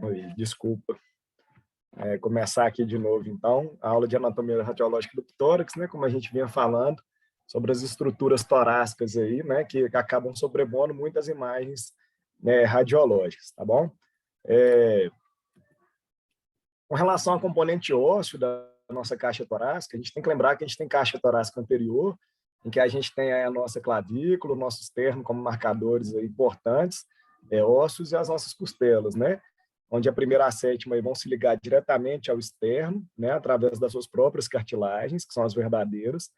Oi, desculpa. Começar aqui de novo, então, a aula de anatomia radiológica do tórax, né, como a gente vinha falando, sobre as estruturas torácicas aí, né, que acabam sobrepondo muitas imagens, né, radiológicas, tá bom? Com relação ao componente ósseo da nossa caixa torácica, a gente tem que lembrar que a gente tem caixa torácica anterior, em que a gente tem a nossa clavícula, o nosso externo como marcadores aí importantes, ossos e as nossas costelas, né? Onde a primeira e a sétima aí vão se ligar diretamente ao externo, né, através das suas próprias cartilagens, que são as verdadeiras,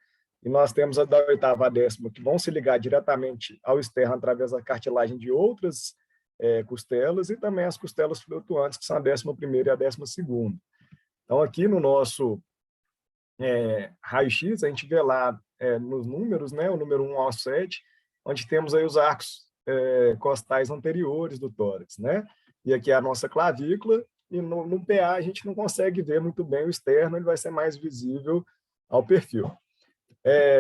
e nós temos a da oitava à décima, que vão se ligar diretamente ao externo através da cartilagem de outras costelas, e também as costelas flutuantes, que são a 11ª e a 12ª. Então, aqui no nosso raio-x, a gente vê lá nos números, né, o número 1 ao 7, onde temos aí os arcos costais anteriores do tórax, né? E aqui é a nossa clavícula, e no PA a gente não consegue ver muito bem o externo, ele vai ser mais visível ao perfil.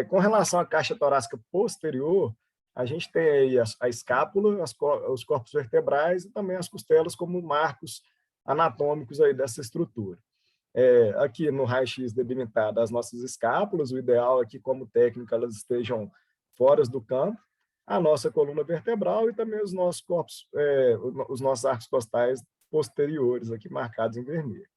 Com relação à caixa torácica posterior, a gente tem aí a escápula, os corpos vertebrais e também as costelas como marcos anatômicos aí dessa estrutura. Aqui no raio-x delimitado as nossas escápulas, o ideal é que, como técnica, elas estejam fora do campo, a nossa coluna vertebral e também os nossos corpos, os nossos arcos costais posteriores, aqui marcados em vermelho.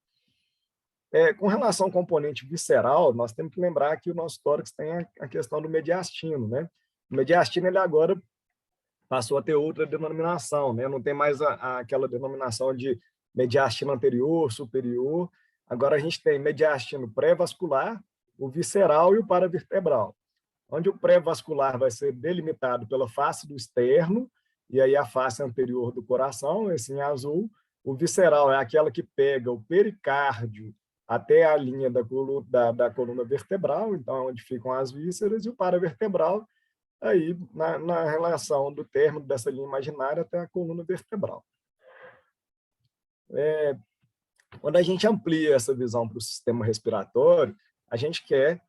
Com relação ao componente visceral, nós temos que lembrar que o nosso tórax tem a questão do mediastino, né? O mediastino, ele agora passou a ter outra denominação, né? Não tem mais aquela denominação de mediastino anterior, superior. Agora a gente tem mediastino pré-vascular, o visceral e o paravertebral, onde o pré-vascular vai ser delimitado pela face do externo, e aí a face anterior do coração, esse em azul. O visceral é aquela que pega o pericárdio até a linha da coluna vertebral, então é onde ficam as vísceras, e o paravertebral aí na relação do término dessa linha imaginária até a coluna vertebral. Quando a gente amplia essa visão para o sistema respiratório, a gente quer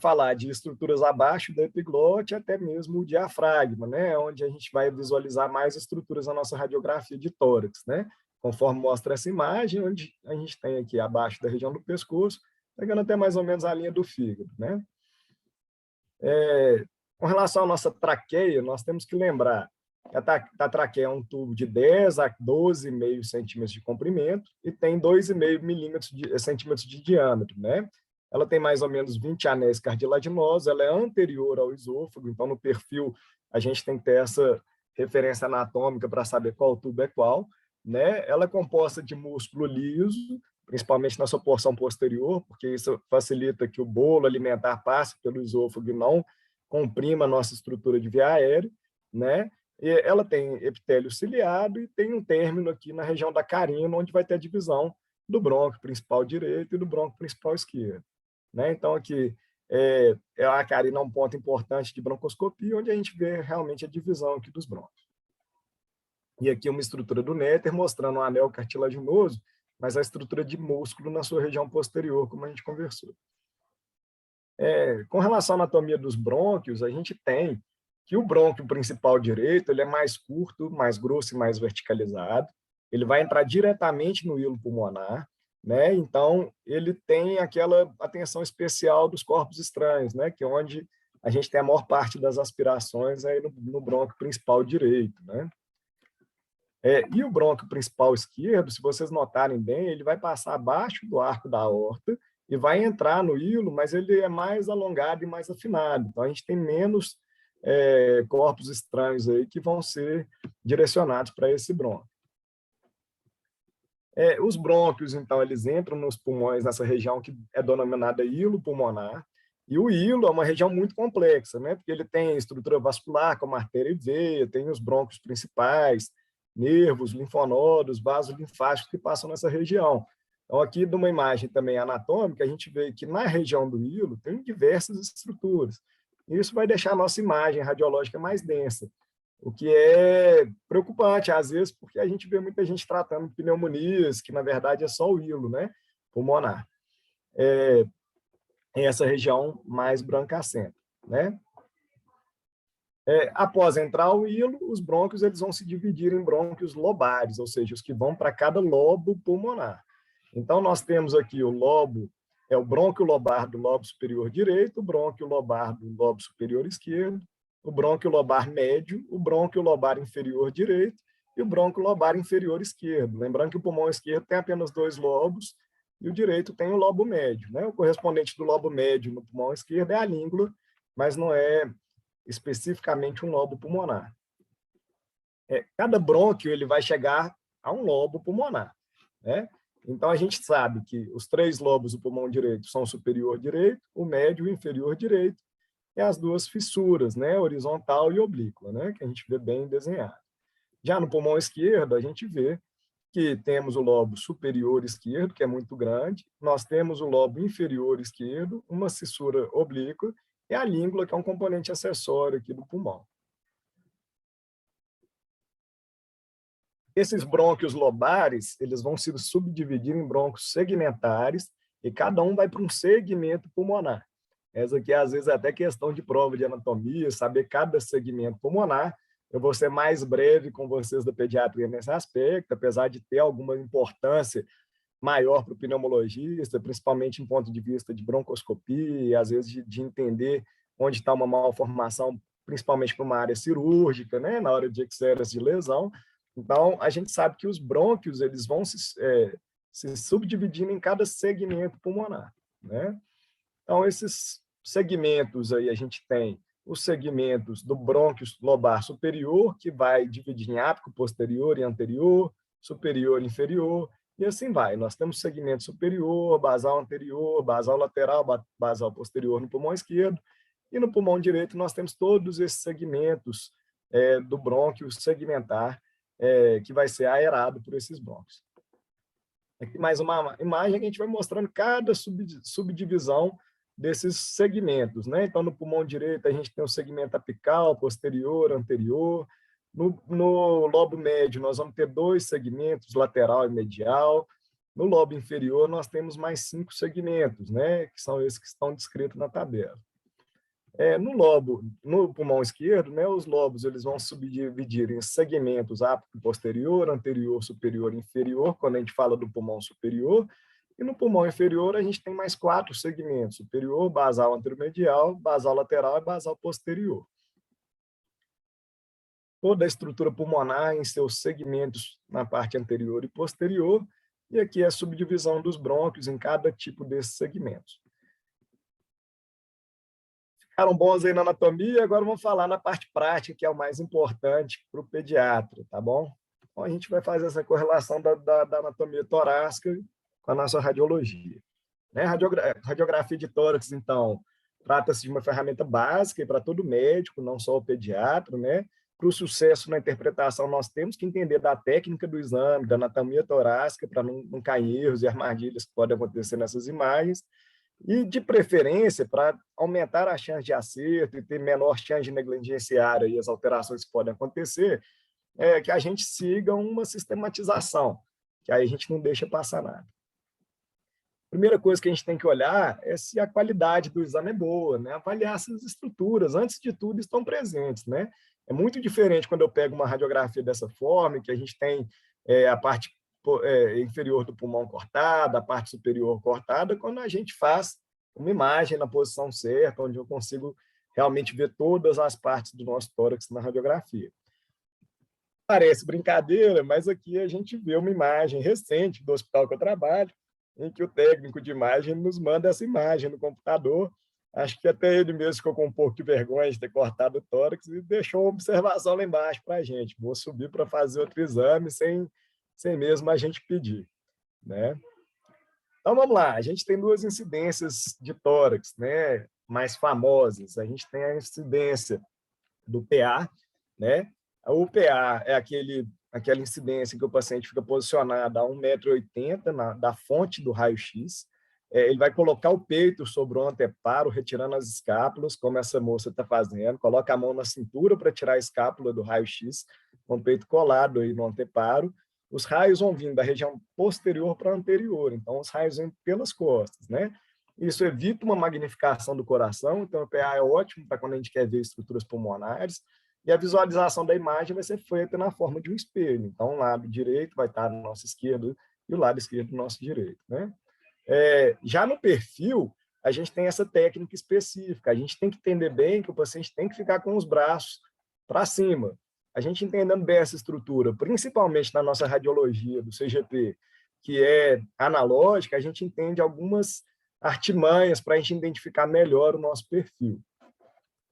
falar de estruturas abaixo da epiglote, até mesmo o diafragma, né? Onde a gente vai visualizar mais estruturas na nossa radiografia de tórax, né? Conforme mostra essa imagem, onde a gente tem aqui abaixo da região do pescoço, pegando até mais ou menos a linha do fígado, né? Com relação à nossa traqueia, nós temos que lembrar que a traqueia é um tubo de 10 a 12,5 centímetros de comprimento e tem 2,5 centímetros de diâmetro, né? Ela tem mais ou menos 20 anéis cartilaginosos, ela é anterior ao esôfago, então no perfil a gente tem que ter essa referência anatômica para saber qual tubo é qual, né? Ela é composta de músculo liso, principalmente na sua porção posterior, porque isso facilita que o bolo alimentar passe pelo esôfago e não comprima a nossa estrutura de via aérea, né? E ela tem epitélio ciliado e tem um término aqui na região da carina, onde vai ter a divisão do brônquio principal direito e do brônquio principal esquerdo, né? Então, aqui a carina é um ponto importante de broncoscopia, onde a gente vê realmente a divisão aqui dos brônquios. E aqui uma estrutura do néter mostrando um anel cartilaginoso, mas a estrutura de músculo na sua região posterior, como a gente conversou. Com relação à anatomia dos brônquios, a gente tem que o brônquio principal direito ele é mais curto, mais grosso e mais verticalizado. Ele vai entrar diretamente no hilo pulmonar, né? Então, ele tem aquela atenção especial dos corpos estranhos, né? Que é onde a gente tem a maior parte das aspirações aí no brônquio principal direito, né? E o brônquio principal esquerdo, se vocês notarem bem, ele vai passar abaixo do arco da aorta e vai entrar no hilo, mas ele é mais alongado e mais afinado. Então, a gente tem menos corpos estranhos aí que vão ser direcionados para esse brônquio. Os brônquios, então, eles entram nos pulmões, nessa região que é denominada hilo pulmonar, e o hilo é uma região muito complexa, né? Porque ele tem estrutura vascular, como artéria e veia, tem os brônquios principais, nervos, linfonodos, vasos linfáticos que passam nessa região. Então, aqui, de uma imagem também anatômica, a gente vê que na região do hilo tem diversas estruturas. Isso vai deixar a nossa imagem radiológica mais densa, o que é preocupante, às vezes, porque a gente vê muita gente tratando pneumonias, que, na verdade, é só o hilo, né, pulmonar. Em essa região mais brancacenta, né? Após entrar o hilo, os brônquios eles vão se dividir em brônquios lobares, ou seja, os que vão para cada lobo pulmonar. Então, nós temos aqui o lobo, o brônquio lobar do lobo superior direito, o brônquio lobar do lobo superior esquerdo, o brônquio lobar médio, o brônquio lobar inferior direito e o brônquio lobar inferior esquerdo. Lembrando que o pulmão esquerdo tem apenas 2 lobos e o direito tem o lobo médio, né? O correspondente do lobo médio no pulmão esquerdo é a língula, mas não é especificamente um lobo pulmonar. Cada brônquio ele vai chegar a um lobo pulmonar, né? Então, a gente sabe que os 3 lobos do pulmão direito são o superior direito, o médio e o inferior direito, e as 2 fissuras, né? Horizontal e oblíqua, né? Que a gente vê bem desenhado. Já no pulmão esquerdo, a gente vê que temos o lobo superior esquerdo, que é muito grande, nós temos o lobo inferior esquerdo, uma fissura oblíqua, e a língula, que é um componente acessório aqui do pulmão. Esses brônquios lobares, eles vão se subdividir em brônquios segmentares, e cada um vai para um segmento pulmonar. Essa aqui, às vezes, é até questão de prova de anatomia, saber cada segmento pulmonar. Eu vou ser mais breve com vocês da pediatria nesse aspecto, apesar de ter alguma importância maior para o pneumologista, principalmente em ponto de vista de broncoscopia, às vezes de entender onde está uma malformação, principalmente para uma área cirúrgica, né, na hora de excesso de lesão. Então, a gente sabe que os brônquios eles vão se subdividindo em cada segmento pulmonar, né? Então, esses segmentos aí, a gente tem os segmentos do brônquio lobar superior, que vai dividir em ápico posterior e anterior, superior e inferior, e assim vai. Nós temos segmento superior, basal anterior, basal lateral, basal posterior no pulmão esquerdo, e no pulmão direito nós temos todos esses segmentos do brônquio segmentar, que vai ser aerado por esses brônquios. Aqui mais uma imagem que a gente vai mostrando cada subdivisão desses segmentos, né? Então, no pulmão direito, a gente tem o segmento apical, posterior, anterior. No lobo médio, nós vamos ter 2 segmentos, lateral e medial. No lobo inferior, nós temos mais 5 segmentos, né? Que são esses que estão descritos na tabela. No pulmão esquerdo, né, os lobos eles vão subdividir em segmentos ápico posterior, anterior, superior e inferior, quando a gente fala do pulmão superior. E no pulmão inferior, a gente tem mais 4 segmentos: superior, basal anteromedial, basal lateral e basal posterior. Toda a estrutura pulmonar em seus segmentos na parte anterior e posterior, e aqui é a subdivisão dos brônquios em cada tipo desses segmentos. Ficaram bons aí na anatomia, agora vamos falar na parte prática, que é o mais importante para o pediatra, tá bom? Então, a gente vai fazer essa correlação da anatomia torácica com a nossa radiologia. Né? Radiografia de tórax, então, trata-se de uma ferramenta básica para todo médico, não só o pediatra, né? Para o sucesso na interpretação, nós temos que entender da técnica do exame, da anatomia torácica, para não cair em erros e armadilhas que podem acontecer nessas imagens, e, de preferência, para aumentar a chance de acerto e ter menor chance de negligenciar aí as alterações que podem acontecer, que a gente siga uma sistematização, que aí a gente não deixa passar nada. Primeira coisa que a gente tem que olhar é se a qualidade do exame é boa, né? Avaliar se as estruturas, antes de tudo, estão presentes, né? É muito diferente quando eu pego uma radiografia dessa forma, que a gente tem a parte inferior do pulmão cortada, a parte superior cortada, quando a gente faz uma imagem na posição certa, onde eu consigo realmente ver todas as partes do nosso tórax na radiografia. Parece brincadeira, mas aqui a gente vê uma imagem recente do hospital que eu trabalho, em que o técnico de imagem nos manda essa imagem no computador. Acho que até ele mesmo ficou com um pouco de vergonha de ter cortado o tórax e deixou uma observação lá embaixo para a gente. Vou subir para fazer outro exame sem mesmo a gente pedir, né? Então, vamos lá. A gente tem 2 incidências de tórax, né, mais famosas. A gente tem a incidência do PA, né? O PA é aquela incidência em que o paciente fica posicionado a 1,80 m da fonte do raio-x. Ele vai colocar o peito sobre o anteparo, retirando as escápulas, como essa moça está fazendo. Coloca a mão na cintura para tirar a escápula do raio-x, com o peito colado aí no anteparo. Os raios vão vindo da região posterior para a anterior, então os raios vêm pelas costas, né? Isso evita uma magnificação do coração, então o PA é ótimo para quando a gente quer ver estruturas pulmonares, e a visualização da imagem vai ser feita na forma de um espelho. Então, o lado direito vai estar no nosso esquerdo e o lado esquerdo do nosso direito, né? Já no perfil, a gente tem essa técnica específica. A gente tem que entender bem que o paciente tem que ficar com os braços para cima. A gente entendendo bem essa estrutura, principalmente na nossa radiologia do CGP, que é analógica, a gente entende algumas artimanhas para a gente identificar melhor o nosso perfil.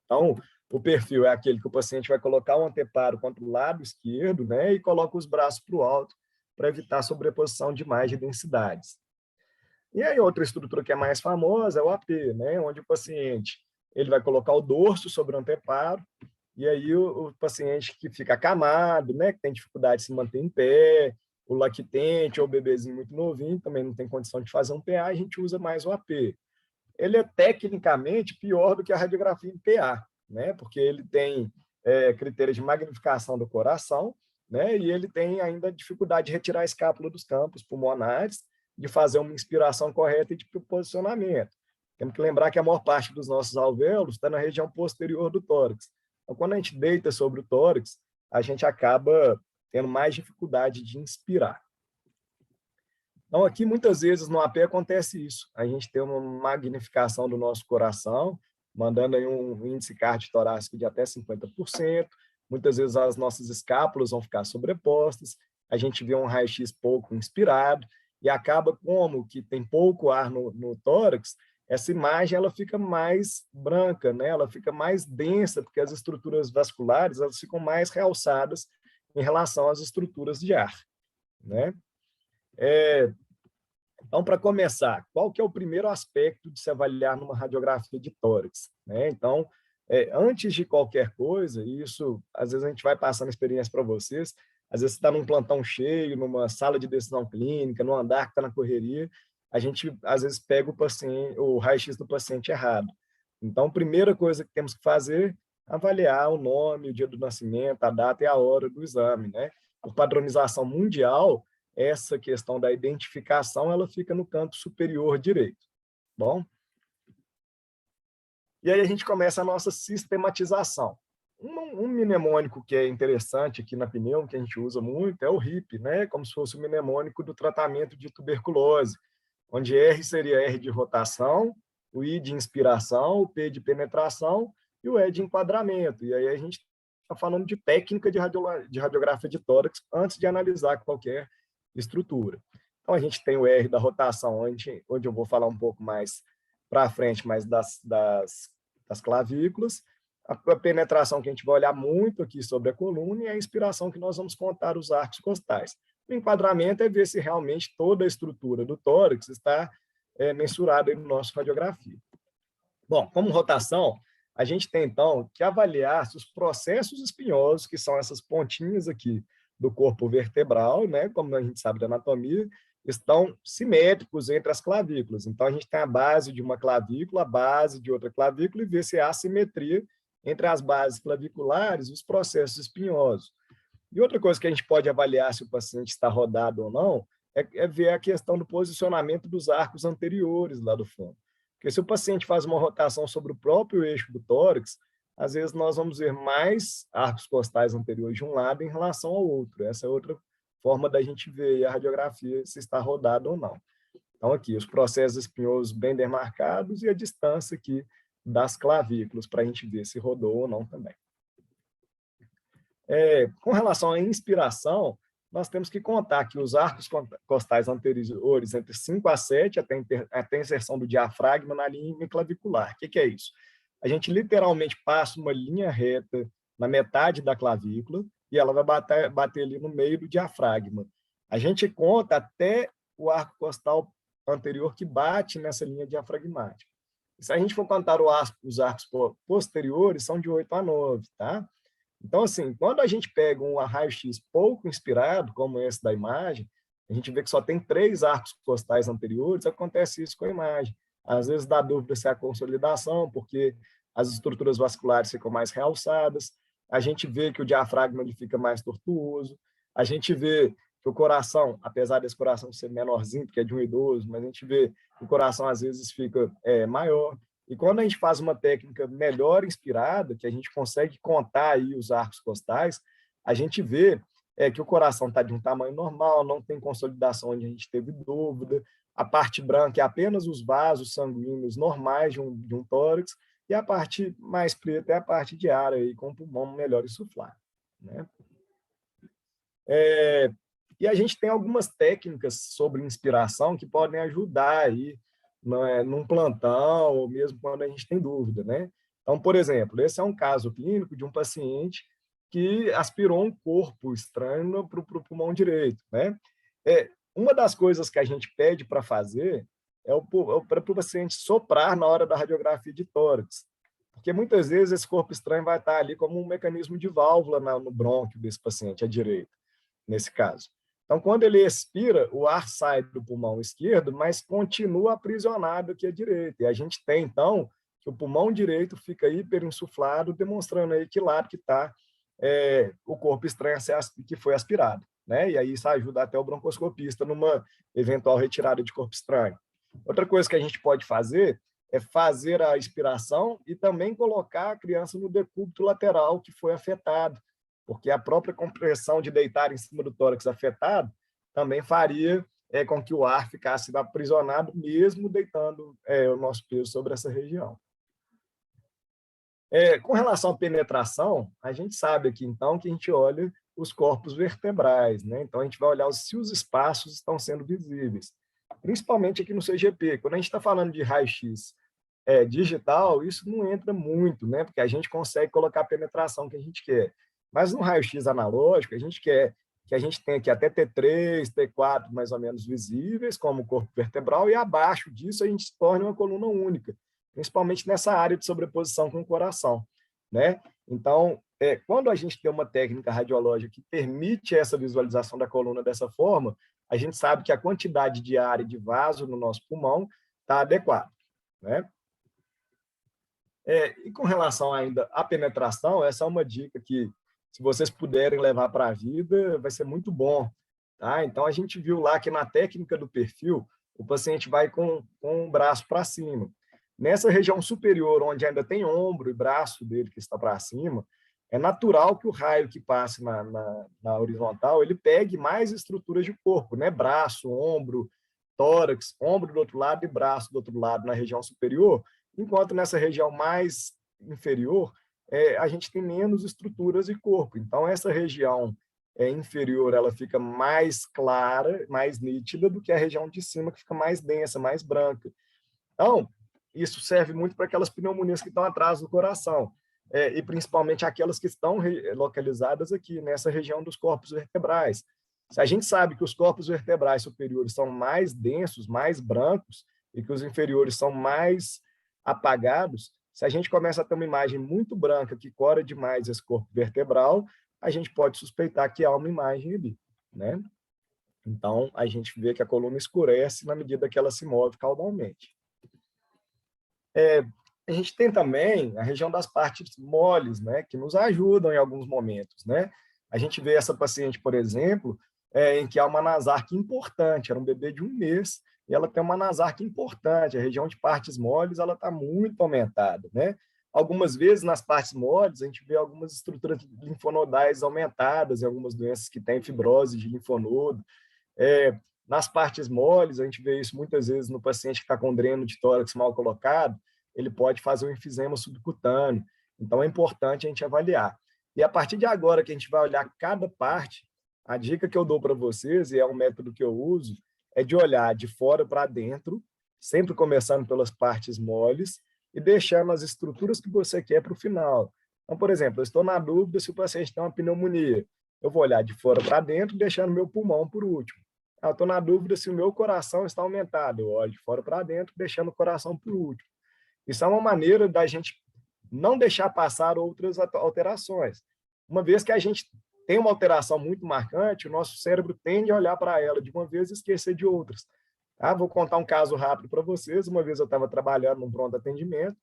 Então, o perfil é aquele que o paciente vai colocar o anteparo contra o lado esquerdo, né, e coloca os braços para o alto para evitar a sobreposição de mais de densidades. E aí outra estrutura que é mais famosa é o AP, né, onde o paciente ele vai colocar o dorso sobre o anteparo, e aí o paciente que fica acamado, né, que tem dificuldade de se manter em pé, o lactente ou o bebezinho muito novinho, também não tem condição de fazer um PA, a gente usa mais o AP. Ele é tecnicamente pior do que a radiografia em PA, né, porque ele tem critérios de magnificação do coração, né, e ele tem ainda dificuldade de retirar a escápula dos campos pulmonares, de fazer uma inspiração correta e de posicionamento. Temos que lembrar que a maior parte dos nossos alvéolos está na região posterior do tórax. Então, quando a gente deita sobre o tórax, a gente acaba tendo mais dificuldade de inspirar. Então, aqui, muitas vezes, no AP acontece isso. A gente tem uma magnificação do nosso coração, mandando aí um índice cardiotorácico de até 50%. Muitas vezes, as nossas escápulas vão ficar sobrepostas. A gente vê um raio-x pouco inspirado e acaba como que tem pouco ar no tórax, essa imagem ela fica mais branca, né? Ela fica mais densa, porque as estruturas vasculares elas ficam mais realçadas em relação às estruturas de ar, né? Então, para começar, qual que é o primeiro aspecto de se avaliar numa radiografia de tórax, né? Então, antes de qualquer coisa, isso, às vezes a gente vai passando experiência para vocês, às vezes você está num plantão cheio, numa sala de decisão clínica, num andar que está na correria, a gente, às vezes, pega o raio-x do paciente errado. Então, a primeira coisa que temos que fazer é avaliar o nome, o dia do nascimento, a data e a hora do exame, né? Por padronização mundial, essa questão da identificação ela fica no canto superior direito. Bom? E aí a gente começa a nossa sistematização. Um mnemônico que é interessante aqui na Pneumo, que a gente usa muito, é o RIP, né? Como se fosse o mnemônico do tratamento de tuberculose, onde R seria R de rotação, o I de inspiração, o P de penetração e o E de enquadramento. E aí a gente está falando de técnica de radiografia de tórax antes de analisar qualquer estrutura. Então, a gente tem o R da rotação, onde eu vou falar um pouco mais para frente, mais das clavículas, a penetração que a gente vai olhar muito aqui sobre a coluna e a inspiração que nós vamos contar os arcos costais. O enquadramento é ver se realmente toda a estrutura do tórax está mensurada na nossa radiografia. Bom, como rotação, a gente tem, então, que avaliar se os processos espinhosos, que são essas pontinhas aqui do corpo vertebral, né, como a gente sabe da anatomia, estão simétricos entre as clavículas. Então, a gente tem a base de uma clavícula, a base de outra clavícula, e ver se há simetria entre as bases claviculares e os processos espinhosos. E outra coisa que a gente pode avaliar se o paciente está rodado ou não é ver a questão do posicionamento dos arcos anteriores lá do fundo. Porque se o paciente faz uma rotação sobre o próprio eixo do tórax, às vezes nós vamos ver mais arcos costais anteriores de um lado em relação ao outro. Essa é outra forma da gente ver a radiografia se está rodado ou não. Então, aqui, os processos espinhosos bem demarcados e a distância aqui das clavículas, para a gente ver se rodou ou não também. Com relação à inspiração, nós temos que contar que os arcos costais anteriores entre 5 a 7, até a inserção do diafragma na linha clavicular. O que é isso? A gente literalmente passa uma linha reta na metade da clavícula e ela vai bater ali no meio do diafragma. A gente conta até o arco costal anterior que bate nessa linha diafragmática. Se a gente for contar os arcos posteriores, são de 8 a 9, tá? Então, assim, quando a gente pega um raio-x pouco inspirado, como esse da imagem, a gente vê que só tem 3 arcos costais anteriores, acontece isso com a imagem. Às vezes dá dúvida se é a consolidação, porque as estruturas vasculares ficam mais realçadas, a gente vê que o diafragma ele fica mais tortuoso, a gente vê que o coração, apesar desse coração ser menorzinho, porque é de um idoso, mas a gente vê que o coração às vezes fica maior. E quando a gente faz uma técnica melhor inspirada, que a gente consegue contar aí os arcos costais, a gente vê que o coração está de um tamanho normal, não tem consolidação onde a gente teve dúvida, a parte branca é apenas os vasos sanguíneos normais de um tórax, e a parte mais preta é a parte de ar, aí, com o pulmão melhor insuflado, né? E a gente tem algumas técnicas sobre inspiração que podem ajudar aí num plantão, ou mesmo quando a gente tem dúvida, né? Então, por exemplo, esse é um caso clínico de um paciente que aspirou um corpo estranho para o pulmão direito, né? Uma das coisas que a gente pede para fazer para o paciente soprar na hora da radiografia de tórax, porque muitas vezes esse corpo estranho vai estar ali como um mecanismo de válvula no brônquio desse paciente à direita, nesse caso. Então, quando ele expira, o ar sai do pulmão esquerdo, mas continua aprisionado aqui à direita. E a gente tem, então, que o pulmão direito fica hiperinsuflado, demonstrando aí que lado que está o corpo estranho que foi aspirado, né? E aí isso ajuda até o broncoscopista numa eventual retirada de corpo estranho. Outra coisa que a gente pode fazer é fazer a expiração e também colocar a criança no decúbito lateral que foi afetado, porque a própria compressão de deitar em cima do tórax afetado também faria com que o ar ficasse aprisionado, mesmo deitando o nosso peso sobre essa região. Com relação à penetração, a gente sabe aqui, então, que a gente olha os corpos vertebrais, né? Então, a gente vai olhar se os espaços estão sendo visíveis, principalmente aqui no CGP. Quando a gente está falando de raio-x digital, isso não entra muito, né? Porque a gente consegue colocar a penetração que a gente quer. Mas no raio-x analógico, a gente quer que a gente tenha aqui até T3, T4 mais ou menos visíveis, como o corpo vertebral, e abaixo disso a gente se torna uma coluna única, principalmente nessa área de sobreposição com o coração, né? Então, quando a gente tem uma técnica radiológica que permite essa visualização da coluna dessa forma, a gente sabe que a quantidade de ar e de vaso no nosso pulmão está adequada, né? E com relação ainda à penetração, essa é uma dica que, se vocês puderem levar para a vida, vai ser muito bom, tá? Então, a gente viu lá que na técnica do perfil, o paciente vai com o braço para cima. Nessa região superior, onde ainda tem ombro e braço dele que está para cima, é natural que o raio que passe na horizontal, ele pegue mais estruturas de corpo, né? Braço, ombro, tórax, ombro do outro lado e braço do outro lado na região superior, enquanto nessa região mais inferior, a gente tem menos estruturas de corpo. Então, essa região inferior, ela fica mais clara, mais nítida do que a região de cima, que fica mais densa, mais branca. Então, isso serve muito para aquelas pneumonias que estão atrás do coração, e principalmente aquelas que estão localizadas aqui, nessa região dos corpos vertebrais. Se a gente sabe que os corpos vertebrais superiores são mais densos, mais brancos, e que os inferiores são mais apagados, se a gente começa a ter uma imagem muito branca que cora demais esse corpo vertebral, a gente pode suspeitar que há uma imagem ali, né? Então, a gente vê que a coluna escurece na medida que ela se move caudalmente. A gente tem também a região das partes moles, né, que nos ajudam em alguns momentos, né? A gente vê essa paciente, por exemplo, em que há uma nasarca importante, era um bebê de 1 mês, e ela tem uma nasarca importante, a região de partes moles, ela está muito aumentada, né? Algumas vezes, nas partes moles, a gente vê algumas estruturas linfonodais aumentadas, em algumas doenças que têm fibrose de linfonodo. Nas partes moles, a gente vê isso muitas vezes no paciente que está com dreno de tórax mal colocado, ele pode fazer um enfisema subcutâneo. Então, é importante a gente avaliar. E a partir de agora que a gente vai olhar cada parte, a dica que eu dou para vocês, e é um método que eu uso, é de olhar de fora para dentro, sempre começando pelas partes moles e deixando as estruturas que você quer para o final. Então, por exemplo, eu estou na dúvida se o paciente tem uma pneumonia. Eu vou olhar de fora para dentro, deixando meu pulmão por último. Eu estou na dúvida se o meu coração está aumentado. Eu olho de fora para dentro, deixando o coração por último. Isso é uma maneira da gente não deixar passar outras alterações. Uma vez que a gente tem uma alteração muito marcante, o nosso cérebro tende a olhar para ela de uma vez e esquecer de outras. Vou contar um caso rápido para vocês. Uma vez eu estava trabalhando num pronto atendimento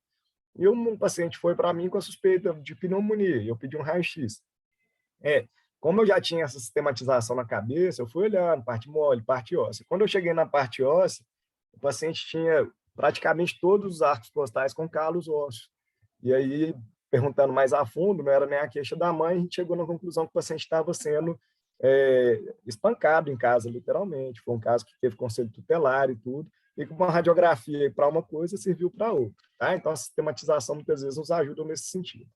e um paciente foi para mim com a suspeita de pneumonia. Eu pedi um raio-x. Como eu já tinha essa sistematização na cabeça, eu fui olhando parte mole, parte óssea. Quando eu cheguei na parte óssea, o paciente tinha praticamente todos os arcos costais com calos ósseos. E aí, perguntando mais a fundo, não era nem a queixa da mãe, a gente chegou na conclusão que o paciente estava sendo espancado em casa, literalmente. Foi um caso que teve conselho tutelar e tudo, e com uma radiografia para uma coisa serviu para outra. Tá? Então, a sistematização muitas vezes nos ajuda nesse sentido.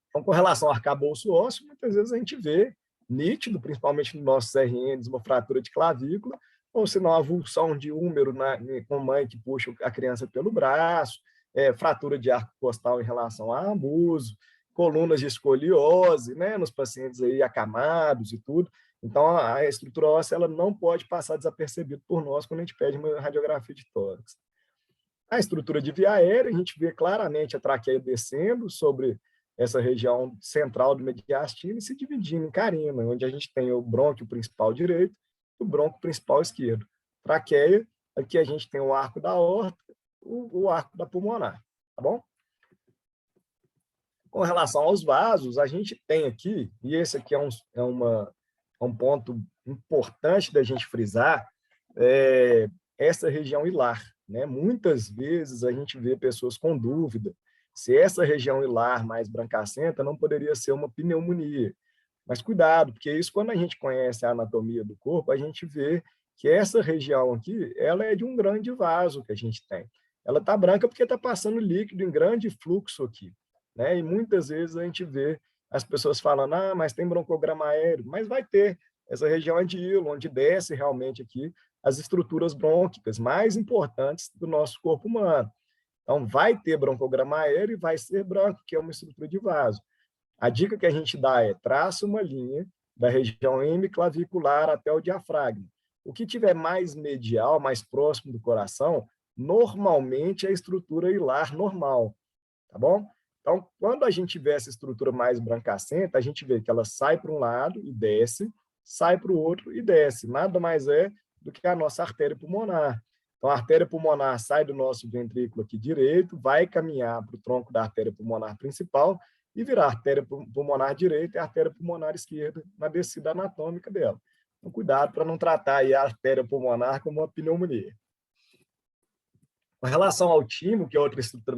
Então, com relação ao arcabouço ósseo, muitas vezes a gente vê nítido, principalmente nos nossos RNs, uma fratura de clavícula, ou se não, avulsão de úmero com mãe que puxa a criança pelo braço, fratura de arco costal em relação a abuso, colunas de escoliose, né, nos pacientes aí acamados e tudo. Então, a estrutura óssea ela não pode passar desapercebida por nós quando a gente pede uma radiografia de tórax. A estrutura de via aérea, a gente vê claramente a traqueia descendo sobre essa região central do mediastino e se dividindo em carina, onde a gente tem o brônquio principal direito e o brônquio principal esquerdo. Traqueia, aqui a gente tem o arco da aorta, o arco da pulmonar, tá bom? Com relação aos vasos, a gente tem aqui, e esse aqui é um ponto importante da gente frisar, essa região hilar, né? Muitas vezes a gente vê pessoas com dúvida se essa região hilar mais brancacenta não poderia ser uma pneumonia. Mas cuidado, porque isso, quando a gente conhece a anatomia do corpo, a gente vê que essa região aqui, ela é de um grande vaso que a gente tem. Ela está branca porque está passando líquido em grande fluxo aqui, né? E muitas vezes a gente vê as pessoas falando, mas tem broncograma aéreo, mas vai ter. Essa região é de hilo, onde desce realmente aqui as estruturas brônquicas mais importantes do nosso corpo humano. Então, vai ter broncograma aéreo e vai ser branco, que é uma estrutura de vaso. A dica que a gente dá é traça uma linha da região hemiclavicular até o diafragma. O que tiver mais medial, mais próximo do coração, normalmente é a estrutura hilar normal, tá bom? Então, quando a gente vê essa estrutura mais brancacenta, a gente vê que ela sai para um lado e desce, sai para o outro e desce. Nada mais é do que a nossa artéria pulmonar. Então, a artéria pulmonar sai do nosso ventrículo aqui direito, vai caminhar para o tronco da artéria pulmonar principal e virar artéria pulmonar direita e artéria pulmonar esquerda na descida anatômica dela. Então, cuidado para não tratar aí a artéria pulmonar como uma pneumonia. Com relação ao timo, que é outra estrutura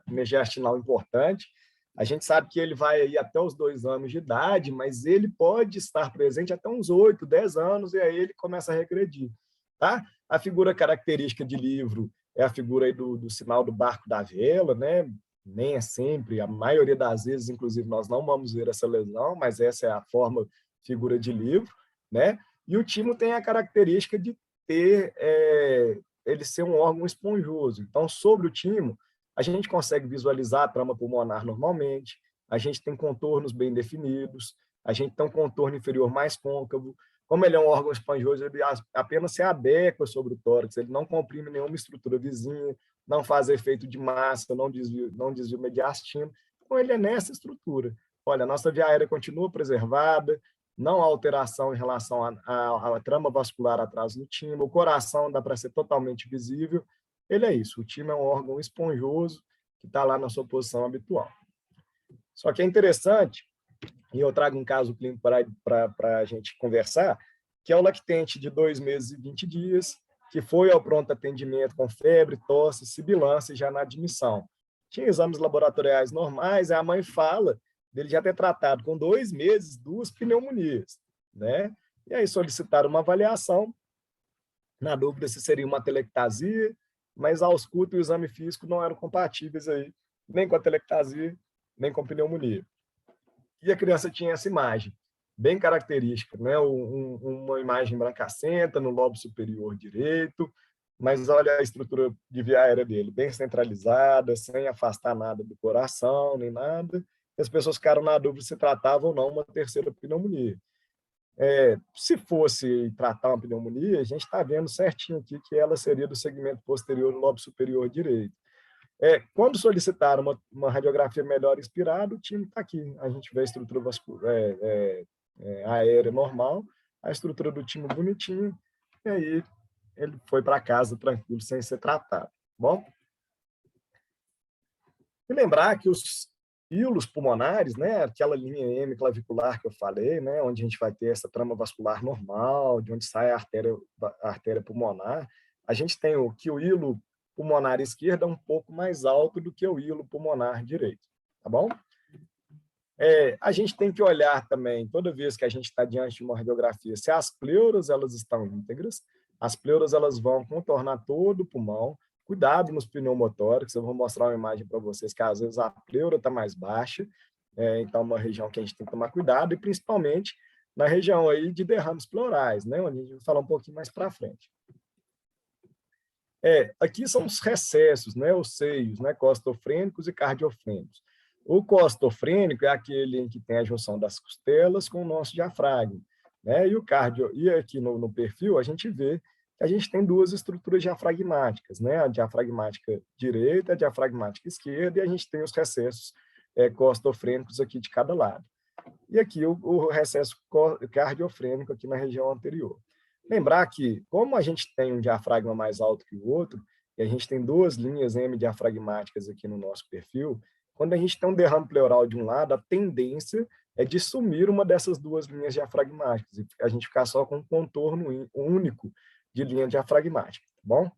mediastinal importante, a gente sabe que ele vai aí até os 2 anos de idade, mas ele pode estar presente até uns 8, 10 anos, e aí ele começa a regredir. Tá? A figura característica de livro é a figura aí do sinal do barco da vela, né? Nem é sempre, a maioria das vezes, inclusive, nós não vamos ver essa lesão, mas essa é a forma figura de livro, né? E o timo tem a característica de ter ele ser um órgão esponjoso. Então, sobre o timo, a gente consegue visualizar a trama pulmonar normalmente, a gente tem contornos bem definidos, a gente tem um contorno inferior mais côncavo. Como ele é um órgão esponjoso, ele apenas se adequa sobre o tórax, ele não comprime nenhuma estrutura vizinha, não faz efeito de massa, não desvia o mediastino. Então, ele é nessa estrutura. Olha, a nossa via aérea continua preservada, não há alteração em relação à trama vascular atrás do timo, o coração dá para ser totalmente visível. Ele é isso, o timo é um órgão esponjoso que está lá na sua posição habitual. Só que é interessante, e eu trago um caso clínico para a gente conversar, que é o lactente de 2 meses e 20 dias, que foi ao pronto atendimento com febre, tosse, sibilância já na admissão. Tinha exames laboratoriais normais, e a mãe fala dele já ter tratado com 2 meses 2 pneumonias, né? E aí solicitaram uma avaliação, na dúvida se seria uma telectasia, mas a ausculta e o exame físico não eram compatíveis aí, nem com a telectasia, nem com pneumonia. E a criança tinha essa imagem, bem característica, né? Uma imagem brancacenta no lobo superior direito, mas olha a estrutura de via aérea dele, bem centralizada, sem afastar nada do coração, nem nada. E as pessoas ficaram na dúvida se tratava ou não uma terceira pneumonia. Se fosse tratar uma pneumonia, a gente está vendo certinho aqui que ela seria do segmento posterior do lobo superior direito. Quando solicitaram uma radiografia melhor inspirada, o time está aqui. A gente vê a estrutura vascular, aérea normal, a estrutura do time bonitinho, e aí ele foi para casa tranquilo, sem ser tratado. Bom? E lembrar que hilos pulmonares, né, aquela linha M clavicular que eu falei, né, onde a gente vai ter essa trama vascular normal, de onde sai a artéria pulmonar, a gente tem que o hilo pulmonar esquerdo é um pouco mais alto do que o hilo pulmonar direito, tá bom? A gente tem que olhar também, toda vez que a gente está diante de uma radiografia, se as pleuras elas estão íntegras, as pleuras elas vão contornar todo o pulmão, cuidado nos pneumotórax, eu vou mostrar uma imagem para vocês que às vezes a pleura está mais baixa, então é uma região que a gente tem que tomar cuidado, e principalmente na região aí de derrames pleurais, né, onde a gente vai falar um pouquinho mais para frente. Aqui são os recessos, né, os seios, né, costofrênicos e cardiofrênicos. O costofrênico é aquele em que tem a junção das costelas com o nosso diafragma, né? E aqui no perfil a gente vê que a gente tem duas estruturas diafragmáticas, né? A diafragmática direita, a diafragmática esquerda, e a gente tem os recessos costofrênicos aqui de cada lado. E aqui o recesso cardiofrênico aqui na região anterior. Lembrar que, como a gente tem um diafragma mais alto que o outro, e a gente tem duas linhas M diafragmáticas aqui no nosso perfil, quando a gente tem um derrame pleural de um lado, a tendência é de sumir uma dessas duas linhas diafragmáticas, e a gente ficar só com um contorno único de linha diafragmática, tá bom?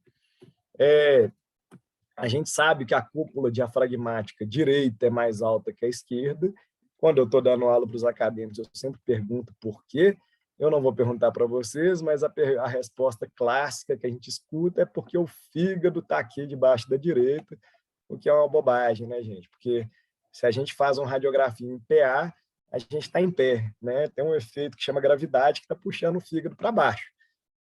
A gente sabe que a cúpula diafragmática direita é mais alta que a esquerda. Quando eu estou dando aula para os acadêmicos, eu sempre pergunto por quê. Eu não vou perguntar para vocês, mas a resposta clássica que a gente escuta é porque o fígado está aqui debaixo da direita, o que é uma bobagem, né, gente? Porque se a gente faz uma radiografia em PA, a gente está em pé, né? Tem um efeito que chama gravidade que está puxando o fígado para baixo.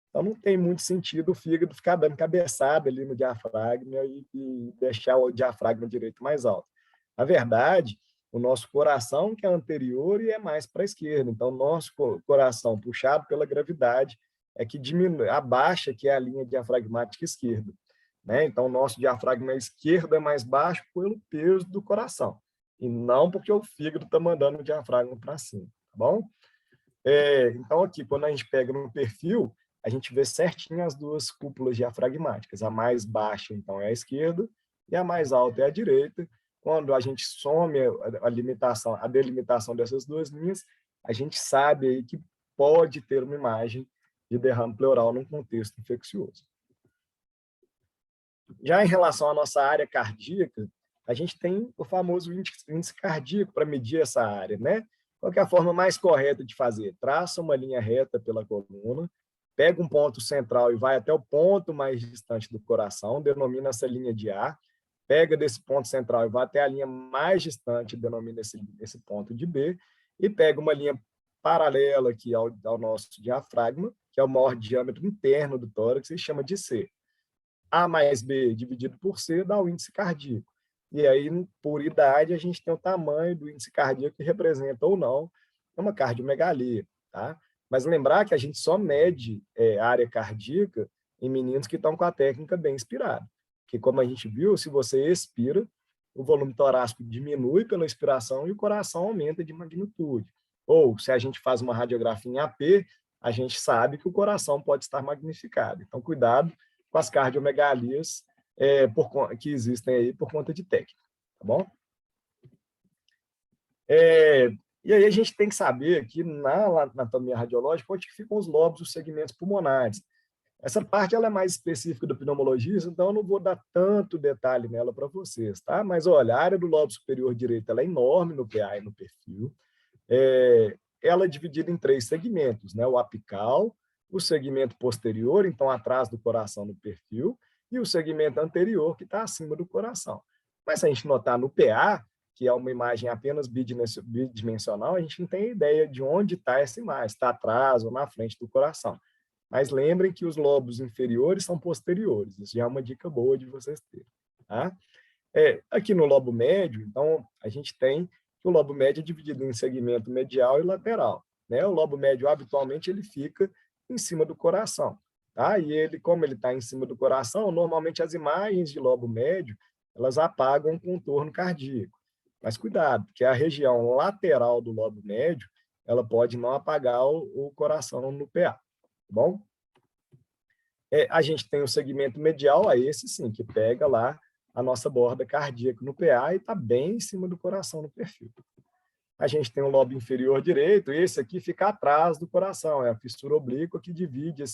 Então, não tem muito sentido o fígado ficar dando cabeçada ali no diafragma e deixar o diafragma direito mais alto. Na verdade, o nosso coração que é anterior e é mais para a esquerda. Então, nosso coração puxado pela gravidade é que diminui, abaixa que é a linha diafragmática esquerda, né? Então, o nosso diafragma esquerdo é mais baixo pelo peso do coração, e não porque o fígado está mandando o diafragma para cima, tá bom? Então, aqui, quando a gente pega no perfil, a gente vê certinho as duas cúpulas diafragmáticas. A mais baixa, então, é a esquerda, e a mais alta é a direita. Quando a gente some a delimitação dessas duas linhas, a gente sabe aí que pode ter uma imagem de derrame pleural num contexto infeccioso. Já em relação à nossa área cardíaca, a gente tem o famoso índice cardíaco para medir essa área, né? Qual é a forma mais correta de fazer? Traça uma linha reta pela coluna, pega um ponto central e vai até o ponto mais distante do coração, denomina essa linha de A, pega desse ponto central e vai até a linha mais distante, denomina esse ponto de B, e pega uma linha paralela aqui ao nosso diafragma, que é o maior diâmetro interno do tórax, e chama de C. A mais B dividido por C dá o índice cardíaco. E aí, por idade, a gente tem o tamanho do índice cardíaco que representa ou não uma cardiomegalia, tá? Mas lembrar que a gente só mede a área cardíaca em meninos que estão com a técnica bem inspirada. Porque, como a gente viu, se você expira, o volume torácico diminui pela expiração e o coração aumenta de magnitude. Ou, se a gente faz uma radiografia em AP, a gente sabe que o coração pode estar magnificado. Então, cuidado com as cardiomegalias que existem aí por conta de técnica, tá bom? E aí a gente tem que saber aqui na anatomia radiológica onde ficam os lobos, os segmentos pulmonares. Essa parte ela é mais específica do pneumologista, então eu não vou dar tanto detalhe nela para vocês, tá? Mas olha, a área do lobo superior direito ela é enorme no PA e no perfil. Ela é dividida em 3 segmentos, né? O apical, o segmento posterior, então atrás do coração no perfil, e o segmento anterior, que está acima do coração. Mas se a gente notar no PA, que é uma imagem apenas bidimensional, a gente não tem ideia de onde está essa imagem, está atrás ou na frente do coração. Mas lembrem que os lobos inferiores são posteriores, isso já é uma dica boa de vocês terem. Tá? Aqui no lobo médio, então, a gente tem que o lobo médio é dividido em segmento medial e lateral, né? O lobo médio, habitualmente, ele fica em cima do coração, tá? E ele, como ele está em cima do coração, normalmente as imagens de lobo médio, elas apagam o contorno cardíaco. Mas cuidado, porque a região lateral do lobo médio, ela pode não apagar o coração no PA, tá bom? A gente tem o segmento medial, esse sim, que pega lá a nossa borda cardíaca no PA e está bem em cima do coração no perfil. A gente tem o lobo inferior direito, esse aqui fica atrás do coração, é a fissura oblíqua que divide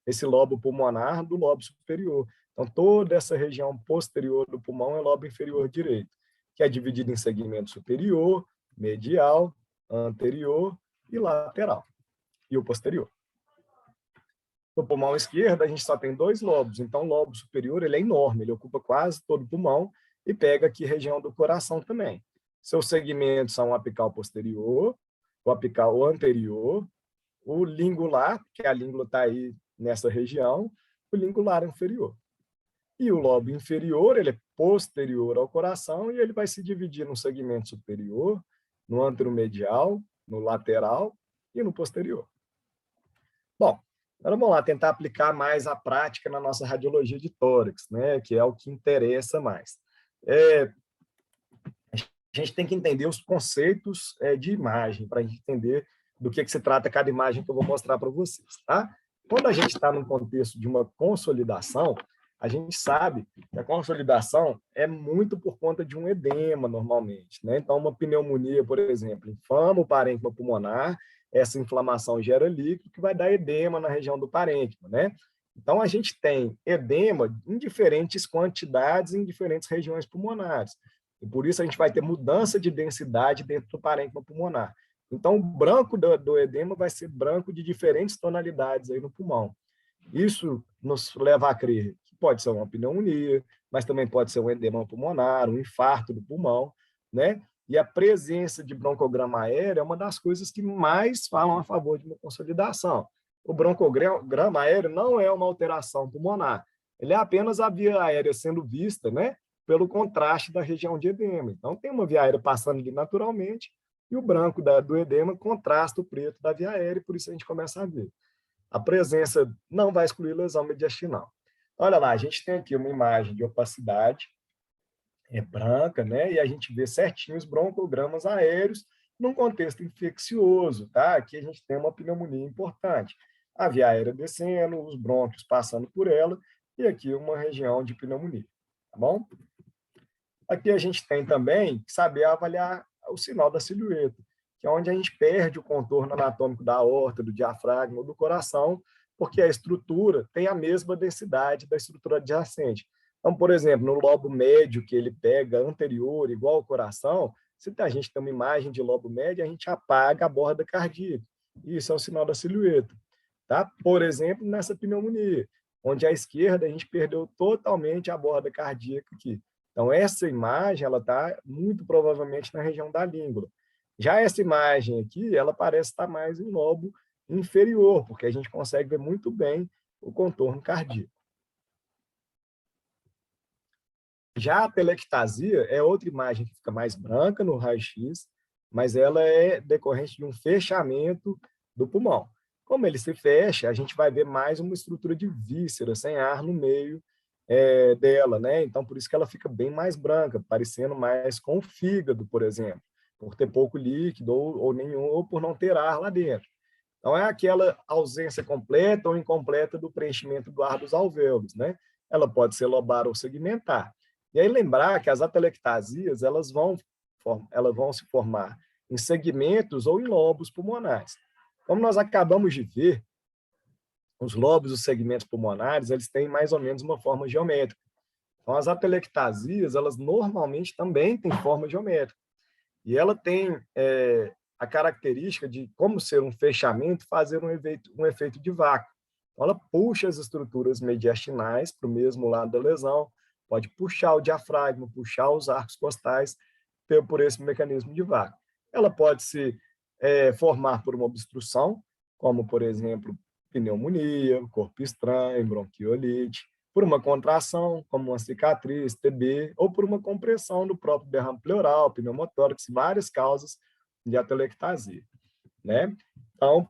esse lobo pulmonar do lobo superior. Então, toda essa região posterior do pulmão é lobo inferior direito, que é dividido em segmento superior, medial, anterior e lateral, e o posterior. No pulmão esquerdo, a gente só tem 2 lobos, então o lobo superior ele é enorme, ele ocupa quase todo o pulmão e pega aqui região do coração também. Seus segmentos são o apical posterior, o apical anterior, o lingular, que a língula está aí nessa região, o lingular inferior. E o lobo inferior, ele é posterior ao coração e ele vai se dividir no segmento superior, no anteromedial, no lateral e no posterior. Bom, agora vamos lá tentar aplicar mais a prática na nossa radiologia de tórax, né, que é o que interessa mais. A gente tem que entender os conceitos de imagem, para a gente entender do que se trata cada imagem que eu vou mostrar para vocês. Tá? Quando a gente está num contexto de uma consolidação, a gente sabe que a consolidação é muito por conta de um edema, normalmente. Né? Então, uma pneumonia, por exemplo, inflama o parênquima pulmonar, essa inflamação gera líquido, que vai dar edema na região do parênquima. Né? Então, a gente tem edema em diferentes quantidades, em diferentes regiões pulmonares. E por isso a gente vai ter mudança de densidade dentro do parênquima pulmonar. Então, o branco do edema vai ser branco de diferentes tonalidades aí no pulmão. Isso nos leva a crer que pode ser uma pneumonia, mas também pode ser um edema pulmonar, um infarto do pulmão, né? E a presença de broncograma aéreo é uma das coisas que mais falam a favor de uma consolidação. O broncograma aéreo não é uma alteração pulmonar, ele é apenas a via aérea sendo vista, né? Pelo contraste da região de edema. Então, tem uma via aérea passando ali naturalmente, e o branco do edema contrasta o preto da via aérea, e por isso a gente começa a ver. A presença não vai excluir lesão mediastinal. Olha lá, a gente tem aqui uma imagem de opacidade branca, né? E a gente vê certinho os broncogramas aéreos num contexto infeccioso, tá? Aqui a gente tem uma pneumonia importante. A via aérea descendo, os brônquios passando por ela, e aqui uma região de pneumonia, tá bom? Aqui a gente tem também que saber avaliar o sinal da silhueta, que é onde a gente perde o contorno anatômico da aorta, do diafragma ou do coração, porque a estrutura tem a mesma densidade da estrutura adjacente. Então, por exemplo, no lobo médio, que ele pega anterior, igual ao coração, se a gente tem uma imagem de lobo médio, a gente apaga a borda cardíaca. Isso é o sinal da silhueta. Tá? Por exemplo, nessa pneumonia, onde à esquerda a gente perdeu totalmente a borda cardíaca aqui. Então, essa imagem ela está muito provavelmente na região da língula. Já essa imagem aqui, ela parece estar mais em lobo inferior, porque a gente consegue ver muito bem o contorno cardíaco. Já a telectasia é outra imagem que fica mais branca no raio-x, mas ela é decorrente de um fechamento do pulmão. Como ele se fecha, a gente vai ver mais uma estrutura de víscera, sem ar no meio dela, né? Então, por isso que ela fica bem mais branca, parecendo mais com o fígado, por exemplo, por ter pouco líquido ou nenhum, ou por não ter ar lá dentro. Então, é aquela ausência completa ou incompleta do preenchimento do ar dos alvéolos, né? Ela pode ser lobar ou segmentar. E aí lembrar que as atelectasias, elas vão se formar em segmentos ou em lobos pulmonares. Como nós acabamos de ver, os lobos, os segmentos pulmonares, eles têm mais ou menos uma forma geométrica. Então, as atelectasias, elas normalmente também têm forma geométrica. E ela tem a característica de, como ser um fechamento, fazer um efeito de vácuo. Então, ela puxa as estruturas mediastinais para o mesmo lado da lesão, pode puxar o diafragma, puxar os arcos costais por esse mecanismo de vácuo. Ela pode se formar por uma obstrução, como, por exemplo, pneumonia, corpo estranho, bronquiolite, por uma contração, como uma cicatriz, TB, ou por uma compressão do próprio derrame pleural, pneumotórax, várias causas de atelectasia, né? Então,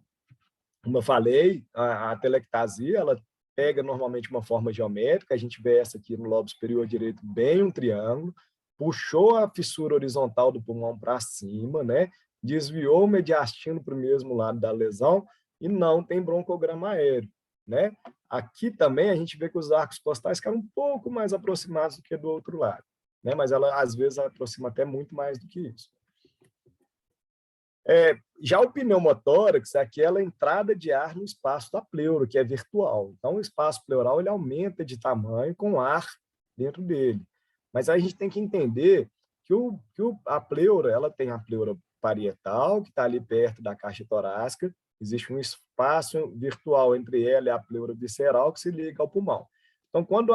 como eu falei, a atelectasia, ela pega normalmente uma forma geométrica, a gente vê essa aqui no lobo superior direito, bem um triângulo, puxou a fissura horizontal do pulmão para cima, né? Desviou o mediastino para o mesmo lado da lesão, e não tem broncograma aéreo. né? Aqui também a gente vê que os arcos costais ficaram um pouco mais aproximados do que do outro lado, né? Mas ela, às vezes, aproxima até muito mais do que isso. Já o pneumotórax é aquela entrada de ar no espaço da pleura, que é virtual. Então, o espaço pleural ele aumenta de tamanho com ar dentro dele. Mas a gente tem que entender que a pleura ela tem a pleura parietal, que está ali perto da caixa torácica, existe um espaço virtual entre ela e a pleura visceral que se liga ao pulmão. Então, quando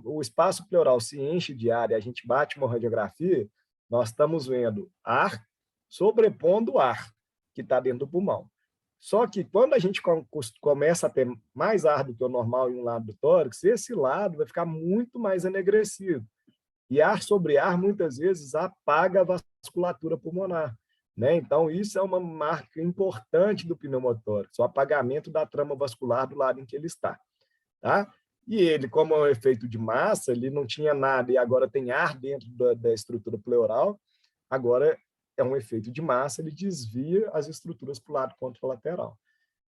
o espaço pleural se enche de ar e a gente bate uma radiografia, nós estamos vendo ar sobrepondo o ar que está dentro do pulmão. Só que quando a gente começa a ter mais ar do que o normal em um lado do tórax, esse lado vai ficar muito mais enegrecido. E ar sobre ar, muitas vezes, apaga a vasculatura pulmonar, né? Então, isso é uma marca importante do pneumotórax, o apagamento da trama vascular do lado em que ele está. Tá? E ele, como é um efeito de massa, ele não tinha nada e agora tem ar dentro da estrutura pleural, agora é um efeito de massa, ele desvia as estruturas para o lado contralateral.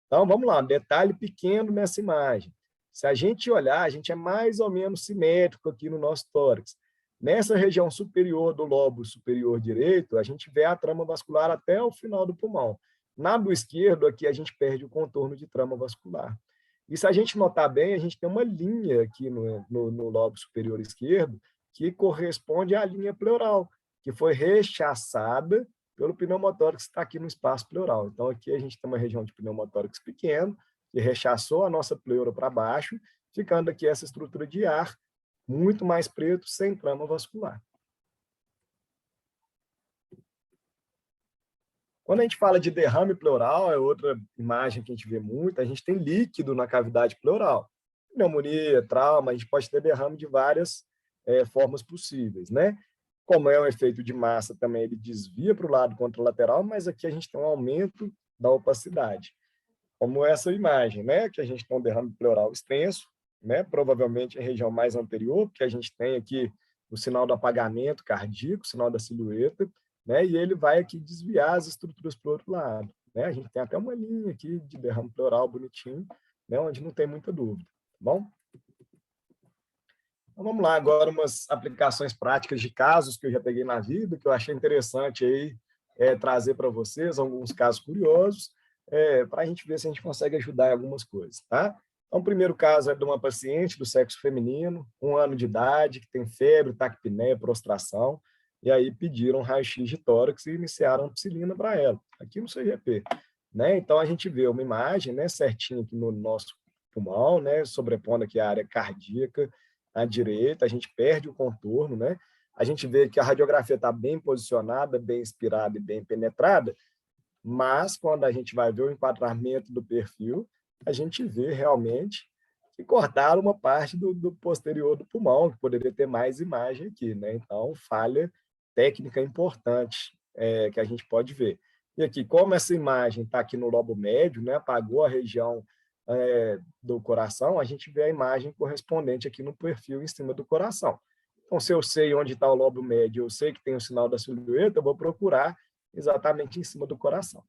Então, vamos lá, um detalhe pequeno nessa imagem. Se a gente olhar, a gente é mais ou menos simétrico aqui no nosso tórax. Nessa região superior do lobo superior direito, a gente vê a trama vascular até o final do pulmão. Na do esquerdo, aqui a gente perde o contorno de trama vascular. E se a gente notar bem, a gente tem uma linha aqui no lobo superior esquerdo que corresponde à linha pleural, que foi rechaçada pelo pneumotórax que está aqui no espaço pleural. Então, aqui a gente tem uma região de pneumotórax pequeno, que rechaçou a nossa pleura para baixo, ficando aqui essa estrutura de ar muito mais preto, sem trama vascular. Quando a gente fala de derrame pleural, é outra imagem que a gente vê muito, a gente tem líquido na cavidade pleural. Pneumonia, trauma, a gente pode ter derrame de várias formas possíveis, né? Como é um efeito de massa, também ele desvia para o lado contralateral, mas aqui a gente tem um aumento da opacidade. Como essa imagem, né? Que a gente tem um derrame pleural extenso, né? Provavelmente em região mais anterior, porque a gente tem aqui o sinal do apagamento cardíaco, o sinal da silhueta, né? E ele vai aqui desviar as estruturas para o outro lado, né? A gente tem até uma linha aqui de derrame pleural bonitinho, né? Onde não tem muita dúvida, tá bom? Então, vamos lá agora umas aplicações práticas de casos que eu já peguei na vida, que eu achei interessante aí trazer para vocês alguns casos curiosos, para a gente ver se a gente consegue ajudar em algumas coisas, tá? Então, o primeiro caso é de uma paciente do sexo feminino, 1 ano de idade, que tem febre, taquipneia, prostração, e aí pediram raio-x de tórax e iniciaram ampicilina para ela, aqui no CGP, né? Então, a gente vê uma imagem, né, certinho aqui no nosso pulmão, né, sobrepondo aqui a área cardíaca à direita, a gente perde o contorno, né? A gente vê que a radiografia está bem posicionada, bem inspirada e bem penetrada, mas quando a gente vai ver o enquadramento do perfil, a gente vê realmente que cortaram uma parte do posterior do pulmão, que poderia ter mais imagem aqui, né? Então, falha técnica importante que a gente pode ver. E aqui, como essa imagem está aqui no lobo médio, né? Apagou a região do coração, a gente vê a imagem correspondente aqui no perfil em cima do coração. Então, se eu sei onde está o lobo médio, eu sei que tem o sinal da silhueta, eu vou procurar exatamente em cima do coração.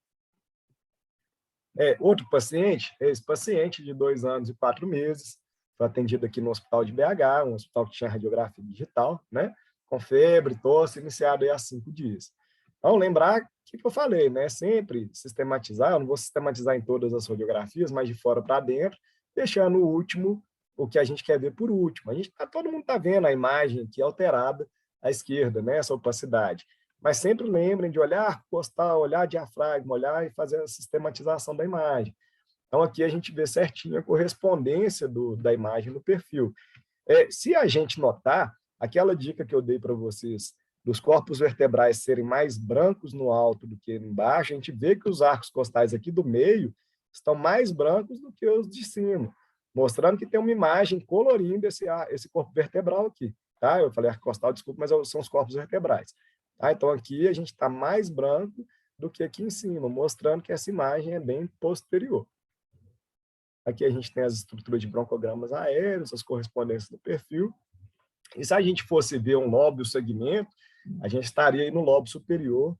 Outro paciente, esse paciente de 2 anos e 4 meses, foi atendido aqui no hospital de BH, um hospital que tinha radiografia digital, né? Com febre, tosse, iniciado aí há 5 dias. Então, lembrar o que eu falei, né? Sempre sistematizar, eu não vou sistematizar em todas as radiografias, mas de fora para dentro, deixando o último, o que a gente quer ver por último. Todo mundo está vendo a imagem aqui alterada à esquerda, né? Essa opacidade. Mas sempre lembrem de olhar costal, olhar diafragma, olhar e fazer a sistematização da imagem. Então, aqui a gente vê certinho a correspondência da imagem no perfil. Se a gente notar, aquela dica que eu dei para vocês, dos corpos vertebrais serem mais brancos no alto do que embaixo, a gente vê que os arcos costais aqui do meio estão mais brancos do que os de cima, mostrando que tem uma imagem colorindo esse corpo vertebral aqui. Tá? Eu falei arco costal, desculpa, mas são os corpos vertebrais. Tá? Então, aqui a gente está mais branco do que aqui em cima, mostrando que essa imagem é bem posterior. Aqui a gente tem as estruturas de broncogramas aéreos, as correspondências do perfil. E se a gente fosse ver um lobo e o segmento, a gente estaria aí no lobo superior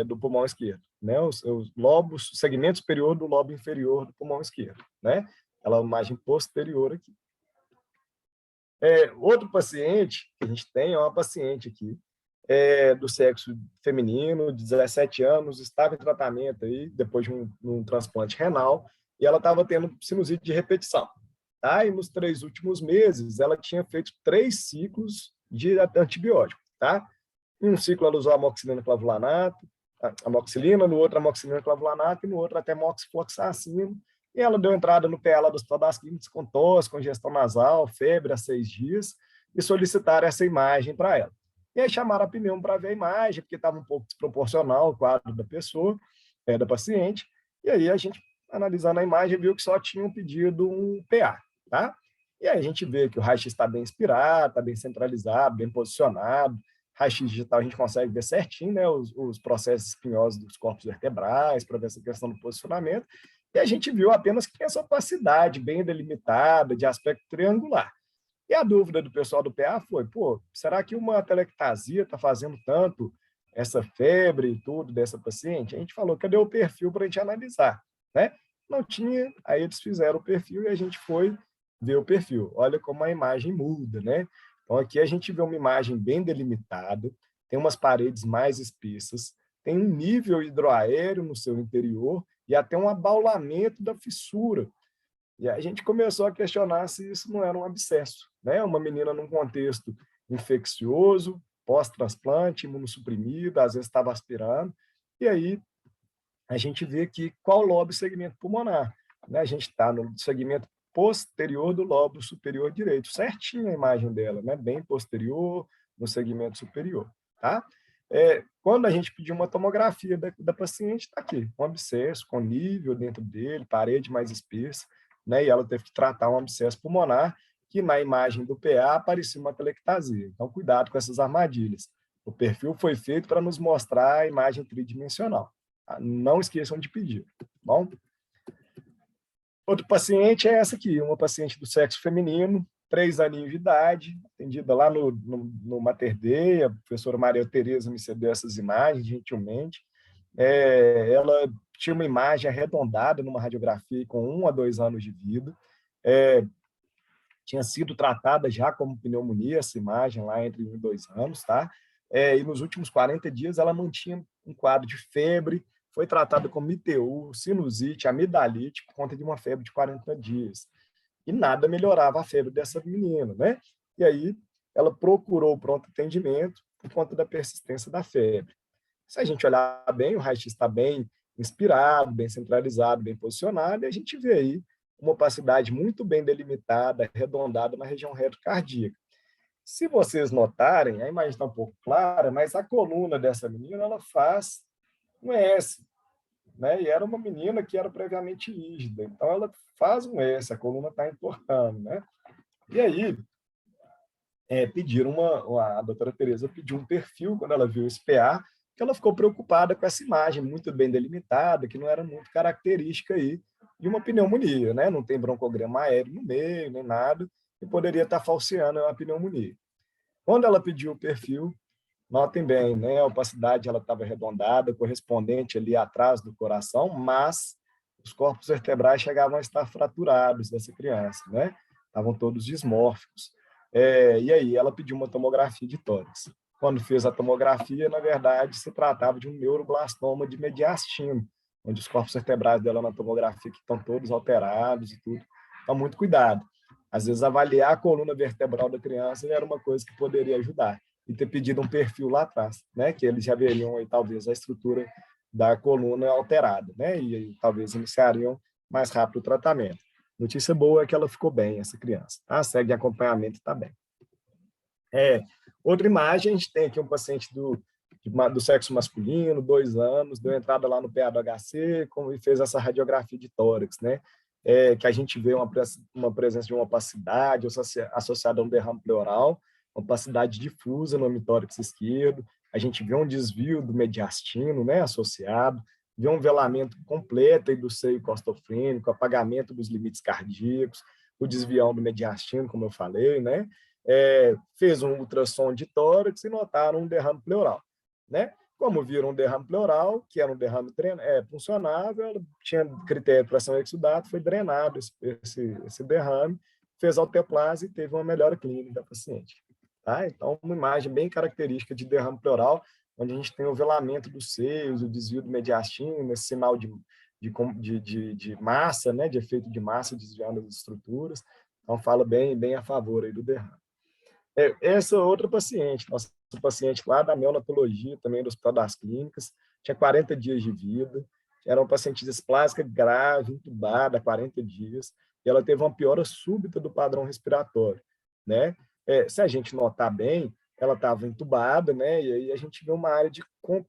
do pulmão esquerdo, né? Os lobos, segmento superior do lobo inferior do pulmão esquerdo, né? Ela é uma imagem posterior aqui. Outro paciente que a gente tem é uma paciente aqui, do sexo feminino, de 17 anos, estava em tratamento aí, depois de um transplante renal, e ela estava tendo sinusite de repetição. Tá? E nos 3 últimos meses, ela tinha feito 3 ciclos de antibiótico. Tá? Em um ciclo, ela usou amoxicilina clavulanato, amoxicilina, no outro, amoxicilina clavulanato, e no outro, até moxifloxacino. E ela deu entrada no PA lá do Hospital das Clínicas com tosse, congestão nasal, febre há 6 dias, e solicitaram essa imagem para ela. E aí chamaram a pneumo para ver a imagem, porque estava um pouco desproporcional o quadro da pessoa, da paciente, e aí a gente, analisando a imagem, viu que só tinham pedido um PA, tá? E aí a gente vê que o raio-x está bem inspirado, está bem centralizado, bem posicionado, raio-x digital a gente consegue ver certinho, né, os processos espinhosos dos corpos vertebrais, para ver essa questão do posicionamento, e a gente viu apenas que tem essa opacidade bem delimitada, de aspecto triangular. E a dúvida do pessoal do PA foi, pô, será que uma telectasia está fazendo tanto essa febre e tudo dessa paciente? A gente falou, cadê o perfil para a gente analisar? Né? Não tinha, aí eles fizeram o perfil e a gente foi ver o perfil. Olha como a imagem muda, né? Então, aqui a gente vê uma imagem bem delimitada, tem umas paredes mais espessas, tem um nível hidroaéreo no seu interior e até um abaulamento da fissura. E a gente começou a questionar se isso não era um abscesso, né? Uma menina num contexto infeccioso, pós-transplante, imunossuprimida, às vezes estava aspirando, e aí a gente vê que qual lobo segmento pulmonar, né? A gente está no segmento posterior do lobo superior direito, certinho a imagem dela, né? Bem posterior, no segmento superior, tá? Quando a gente pediu uma tomografia da paciente, está aqui, um abscesso com nível dentro dele, parede mais espessa, né? E ela teve que tratar um abscesso pulmonar, que na imagem do PA parecia uma telectasia. Então, cuidado com essas armadilhas. O perfil foi feito para nos mostrar a imagem tridimensional. Tá? Não esqueçam de pedir, tá bom? Outro paciente é essa aqui, uma paciente do sexo feminino, 3 aninhos de idade, atendida lá no Mater Dei, a professora Maria Tereza me cedeu essas imagens, gentilmente. Ela tinha uma imagem arredondada numa radiografia com 1 a 2 anos de vida, tinha sido tratada já como pneumonia, essa imagem lá entre 1 e 2 anos, tá? E nos últimos 40 dias ela mantinha um quadro de febre, foi tratada com ITU, sinusite, amidalite, por conta de uma febre de 40 dias. E nada melhorava a febre dessa menina, né? E aí ela procurou o pronto atendimento por conta da persistência da febre. Se a gente olhar bem, o raio-x está bem inspirado, bem centralizado, bem posicionado, e a gente vê aí uma opacidade muito bem delimitada, arredondada na região retrocardíaca. Se vocês notarem, a imagem está um pouco clara, mas a coluna dessa menina ela faz um S, né? E era uma menina que era previamente rígida, então ela faz um S, a coluna está entortando, né? E aí, a doutora Tereza pediu um perfil quando ela viu esse PA, que ela ficou preocupada com essa imagem muito bem delimitada, que não era muito característica aí de uma pneumonia, né? Não tem broncograma aéreo no meio, nem nada, e poderia estar falseando uma pneumonia. Quando ela pediu o perfil, notem bem, né? A opacidade ela estava arredondada, correspondente ali atrás do coração, mas os corpos vertebrais chegavam a estar fraturados dessa criança, né? Estavam todos dismórficos. E aí ela pediu uma tomografia de tórax. Quando fez a tomografia, na verdade, se tratava de um neuroblastoma de mediastino, onde os corpos vertebrais dela na tomografia que estão todos alterados e tudo. Então, muito cuidado. Às vezes, avaliar a coluna vertebral da criança era uma coisa que poderia ajudar. E ter pedido um perfil lá atrás, né? Que eles já veriam aí, talvez, a estrutura da coluna alterada, né? E talvez iniciariam mais rápido o tratamento. Notícia boa é que ela ficou bem, essa criança. Tá? Segue acompanhamento e está bem. Outra imagem, a gente tem aqui um paciente do sexo masculino, 2 anos, deu entrada lá no PA do HC e fez essa radiografia de tórax, né? Que a gente vê uma presença de uma opacidade associada a um derrame pleural, uma opacidade difusa no hemitórax esquerdo, a gente vê um desvio do mediastino, né, associado, vê um velamento completo aí do seio costofrênico, apagamento dos limites cardíacos, o desvião do mediastino, como eu falei, né? Fez um ultrassom de tórax e notaram um derrame pleural, né? Como viram um derrame pleural, que era um derrame funcionável, ela tinha critério de pressão exudato, foi drenado esse derrame, fez alteplase e teve uma melhora clínica da paciente. Tá? Então, uma imagem bem característica de derrame pleural, onde a gente tem o velamento dos seios, o desvio do mediastino, esse sinal de massa, né, de efeito de massa desviando as estruturas. Então, fala bem a favor aí do derrame. Essa outra paciente, nossa paciente lá da neonatologia, também do Hospital das Clínicas, tinha 40 dias de vida, era uma paciente displásica grave, entubada há 40 dias, e ela teve uma piora súbita do padrão respiratório, né? Se a gente notar bem, ela estava entubada, né? E aí a gente vê uma área de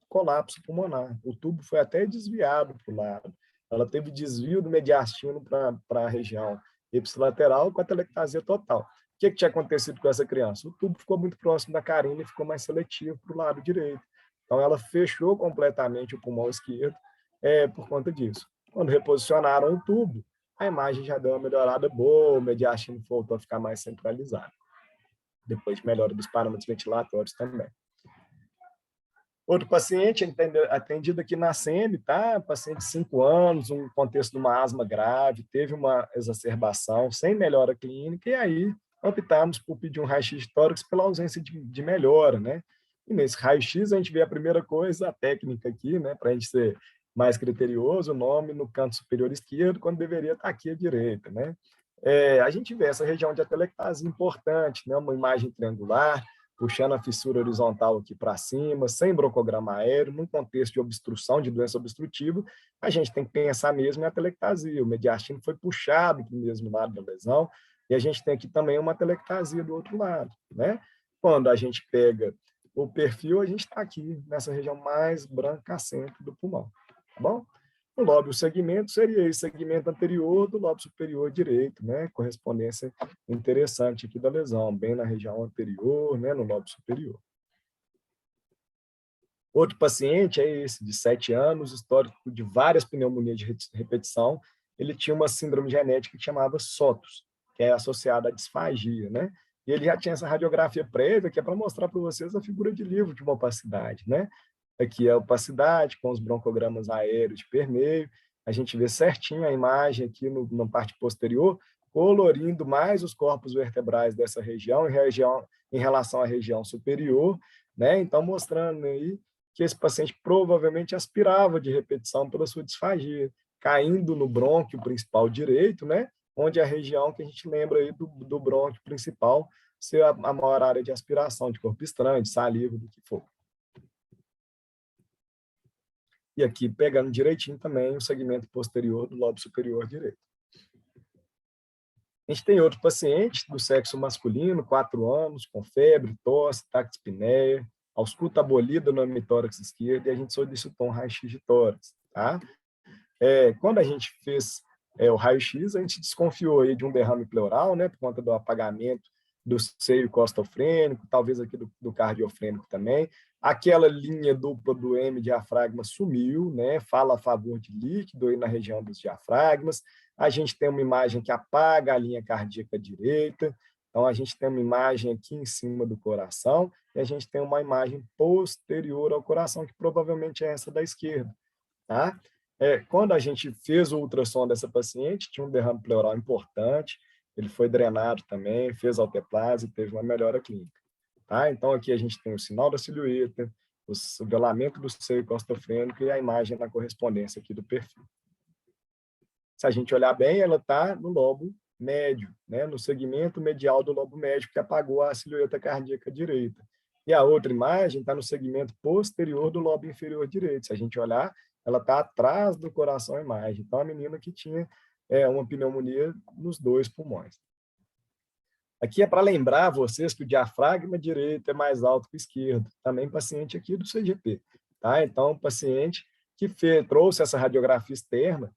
colapso pulmonar. O tubo foi até desviado para o lado. Ela teve desvio do mediastino para a região ipsilateral com a telectasia total. O que tinha acontecido com essa criança? O tubo ficou muito próximo da carina e ficou mais seletivo para o lado direito. Então, ela fechou completamente o pulmão esquerdo por conta disso. Quando reposicionaram o tubo, a imagem já deu uma melhorada boa, o mediastino voltou a ficar mais centralizado. Depois de melhora dos parâmetros ventilatórios também. Outro paciente atendido aqui na SEMI, tá? Paciente de 5 anos, um contexto de uma asma grave, teve uma exacerbação sem melhora clínica, e aí optamos por pedir um raio-x de tórax pela ausência de melhora, né? E nesse raio-x a gente vê a primeira coisa, a técnica aqui, né? Para a gente ser mais criterioso, o nome no canto superior esquerdo, quando deveria estar aqui à direita, né? A gente vê essa região de atelectasia importante, né? Uma imagem triangular, puxando a fissura horizontal aqui para cima, sem broncograma aéreo, num contexto de obstrução, de doença obstrutiva, a gente tem que pensar mesmo em atelectasia. O mediastino foi puxado para o mesmo lado da lesão, e a gente tem aqui também uma atelectasia do outro lado, né? Quando a gente pega o perfil, a gente está aqui nessa região mais brancacenta do pulmão, tá bom? O lóbulo segmento seria esse segmento anterior do lóbulo superior direito, né? Correspondência interessante aqui da lesão, bem na região anterior, né? No lóbulo superior. Outro paciente é esse, de 7 anos, histórico de várias pneumonias de repetição. Ele tinha uma síndrome genética que chamava SOTUS, que é associada à disfagia, né? E ele já tinha essa radiografia prévia, que é para mostrar para vocês a figura de livro de uma opacidade, né? Aqui é a opacidade, com os broncogramas aéreos de permeio. A gente vê certinho a imagem aqui na parte posterior, colorindo mais os corpos vertebrais dessa região em relação à região superior, né? Então, mostrando aí que esse paciente provavelmente aspirava de repetição pela sua disfagia, caindo no brônquio principal direito, né? Onde é a região que a gente lembra aí do brônquio principal ser a maior área de aspiração, de corpo estranho, de saliva, do que for. E aqui, pegando direitinho também o segmento posterior do lobo superior direito. A gente tem outro paciente do sexo masculino, 4 anos, com febre, tosse, taquispneia, ausculta abolida no hemitórax esquerdo, e a gente solicitou um raio-x de tórax, tá? Quando a gente fez o raio-x, a gente desconfiou aí de um derrame pleural, né, por conta do apagamento do seio costofrênico, talvez aqui do cardiofrênico também. Aquela linha dupla do M diafragma sumiu, né, fala a favor de líquido aí na região dos diafragmas. A gente tem uma imagem que apaga a linha cardíaca direita, então a gente tem uma imagem aqui em cima do coração, e a gente tem uma imagem posterior ao coração, que provavelmente é essa da esquerda, tá? Quando a gente fez o ultrassom dessa paciente, tinha um derrame pleural importante, ele foi drenado também, fez alteplase, teve uma melhora clínica. Tá? Então, aqui a gente tem o sinal da silhueta, o velamento do seio costofrênico e a imagem na correspondência aqui do perfil. Se a gente olhar bem, ela está no lobo médio, né? No segmento medial do lobo médio, que apagou a silhueta cardíaca direita. E a outra imagem está no segmento posterior do lobo inferior direito. Se a gente olhar, ela está atrás do coração a imagem. Então, a menina que tinha uma pneumonia nos 2 pulmões. Aqui é para lembrar vocês que o diafragma direito é mais alto que o esquerdo. Também paciente aqui do CGP. Tá? Então, paciente que trouxe essa radiografia externa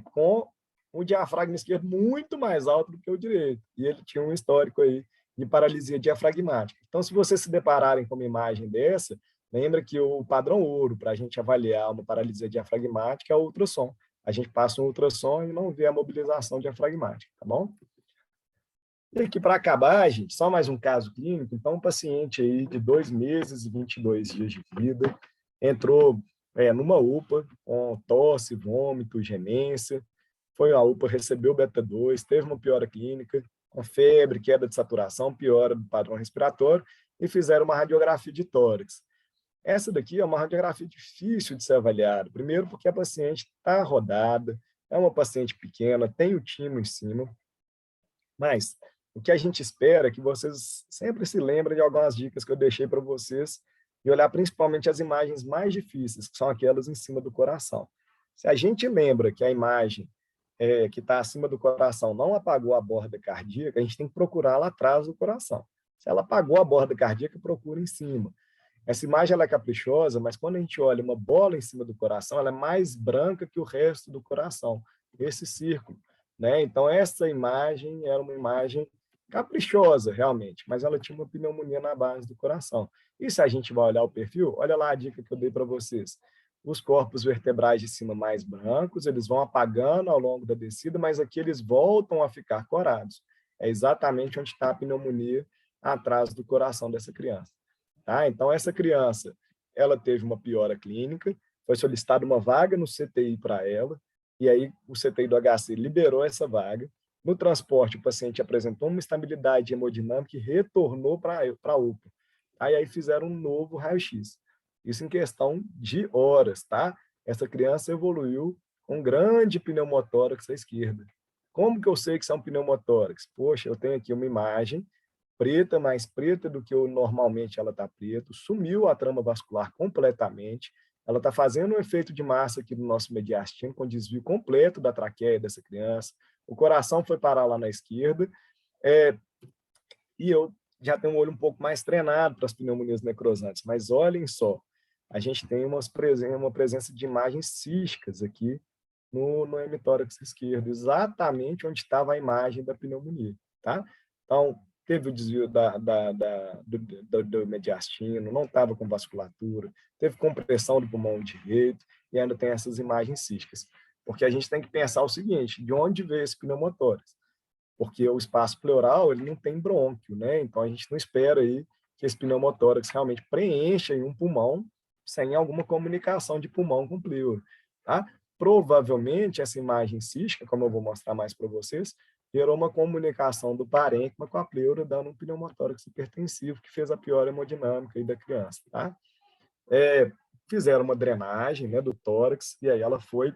com o diafragma esquerdo muito mais alto do que o direito. E ele tinha um histórico aí de paralisia diafragmática. Então, se vocês se depararem com uma imagem dessa, lembra que o padrão ouro para a gente avaliar uma paralisia diafragmática é o ultrassom. A gente passa um ultrassom e não vê a mobilização diafragmática, tá bom? E aqui, para acabar, gente, só mais um caso clínico. Então, um paciente aí de 2 meses e 22 dias de vida, entrou numa UPA com tosse, vômito, gemência, foi a UPA, recebeu beta-2, teve uma piora clínica, com febre, queda de saturação, piora do padrão respiratório, e fizeram uma radiografia de tórax. Essa daqui é uma radiografia difícil de ser avaliada, primeiro porque a paciente está rodada, é uma paciente pequena, tem o timo em cima, mas o que a gente espera é que vocês sempre se lembrem de algumas dicas que eu deixei para vocês e olhar principalmente as imagens mais difíceis, que são aquelas em cima do coração. Se a gente lembra que a imagem que está acima do coração não apagou a borda cardíaca, a gente tem que procurar lá atrás do coração. Se ela apagou a borda cardíaca, procura em cima. Essa imagem ela é caprichosa, mas quando a gente olha uma bola em cima do coração, ela é mais branca que o resto do coração, esse círculo, né? Então, essa imagem era uma imagem caprichosa, realmente, mas ela tinha uma pneumonia na base do coração. E se a gente vai olhar o perfil, olha lá a dica que eu dei para vocês. Os corpos vertebrais de cima mais brancos, eles vão apagando ao longo da descida, mas aqui eles voltam a ficar corados. É exatamente onde está a pneumonia atrás do coração dessa criança. Tá? Então, essa criança, ela teve uma piora clínica, foi solicitada uma vaga no CTI para ela, e aí o CTI do HC liberou essa vaga. No transporte, o paciente apresentou uma estabilidade hemodinâmica e retornou para a UPA. Aí fizeram um novo raio-x. Isso em questão de horas, tá? Essa criança evoluiu com grande pneumotórax à esquerda. Como que eu sei que isso é um pneumotórax? Poxa, eu tenho aqui uma imagem preta, mais preta do que normalmente ela está preta, sumiu a trama vascular completamente, ela está fazendo um efeito de massa aqui no nosso mediastino, com desvio completo da traqueia dessa criança, o coração foi parar lá na esquerda, e eu já tenho um olho um pouco mais treinado para as pneumonias necrosantes, mas olhem só, a gente tem uma presença de imagens císticas aqui no hemitórax esquerdo, exatamente onde estava a imagem da pneumonia, tá? Então, teve o desvio do mediastino, não estava com vasculatura, teve compressão do pulmão direito, e ainda tem essas imagens císticas. Porque a gente tem que pensar o seguinte, de onde veio esse pneumotórax? Porque o espaço pleural, ele não tem brônquio, né? Então, a gente não espera aí que esse pneumotórax realmente preencha em um pulmão sem alguma comunicação de pulmão com pleura, tá? Provavelmente, essa imagem cística, como eu vou mostrar mais para vocês, gerou uma comunicação do parênquima com a pleura, dando um pneumotórax hipertensivo, que fez a pior hemodinâmica aí da criança, tá? Fizeram uma drenagem, né, do tórax, e aí ela foi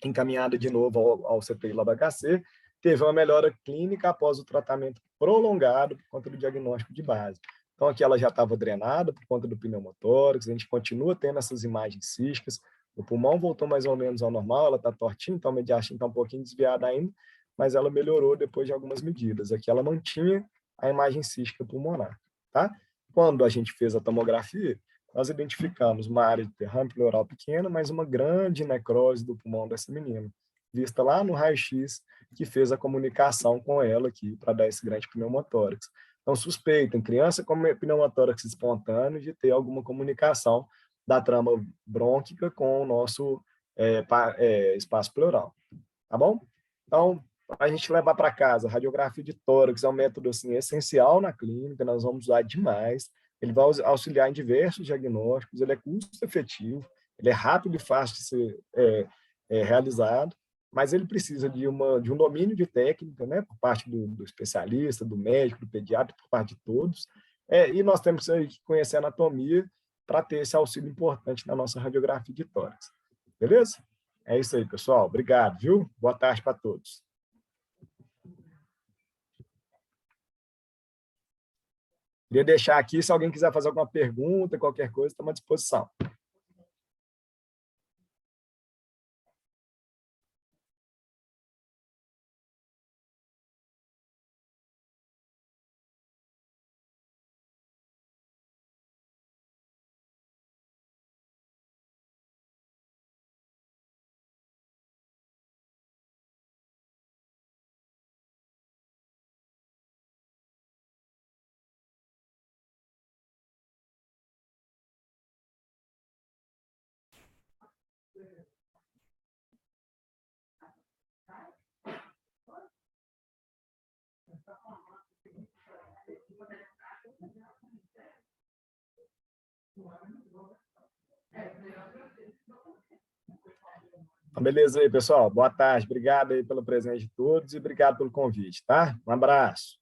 encaminhada de novo ao CTI lá do HC, teve uma melhora clínica após o tratamento prolongado por conta do diagnóstico de base. Então, aqui ela já estava drenada por conta do pneumotórax, a gente continua tendo essas imagens císticas, o pulmão voltou mais ou menos ao normal, ela está tortinha, então a mediastina está um pouquinho desviada ainda, mas ela melhorou depois de algumas medidas. Aqui ela mantinha a imagem cística pulmonar, tá? Quando a gente fez a tomografia, nós identificamos uma área de derrame pleural pequena, mas uma grande necrose do pulmão dessa menina, vista lá no raio-x, que fez a comunicação com ela aqui, para dar esse grande pneumotórax. Então, suspeita em criança com pneumotórax espontâneo de ter alguma comunicação da trama brônquica com o nosso espaço pleural. Tá bom? Então, a gente levar para casa, a radiografia de tórax é um método assim, essencial na clínica, nós vamos usar demais. Ele vai auxiliar em diversos diagnósticos, ele é custo-efetivo, ele é rápido e fácil de ser realizado, mas ele precisa de um domínio de técnica, né, por parte do especialista, do médico, do pediatra, por parte de todos, e nós temos que conhecer a anatomia para ter esse auxílio importante na nossa radiografia de tórax. Beleza? É isso aí, pessoal. Obrigado, viu? Boa tarde para todos. Queria deixar aqui, se alguém quiser fazer alguma pergunta, qualquer coisa, estamos à disposição. Beleza aí, pessoal. Boa tarde. Obrigado aí pelo presente de todos e obrigado pelo convite, tá? Um abraço.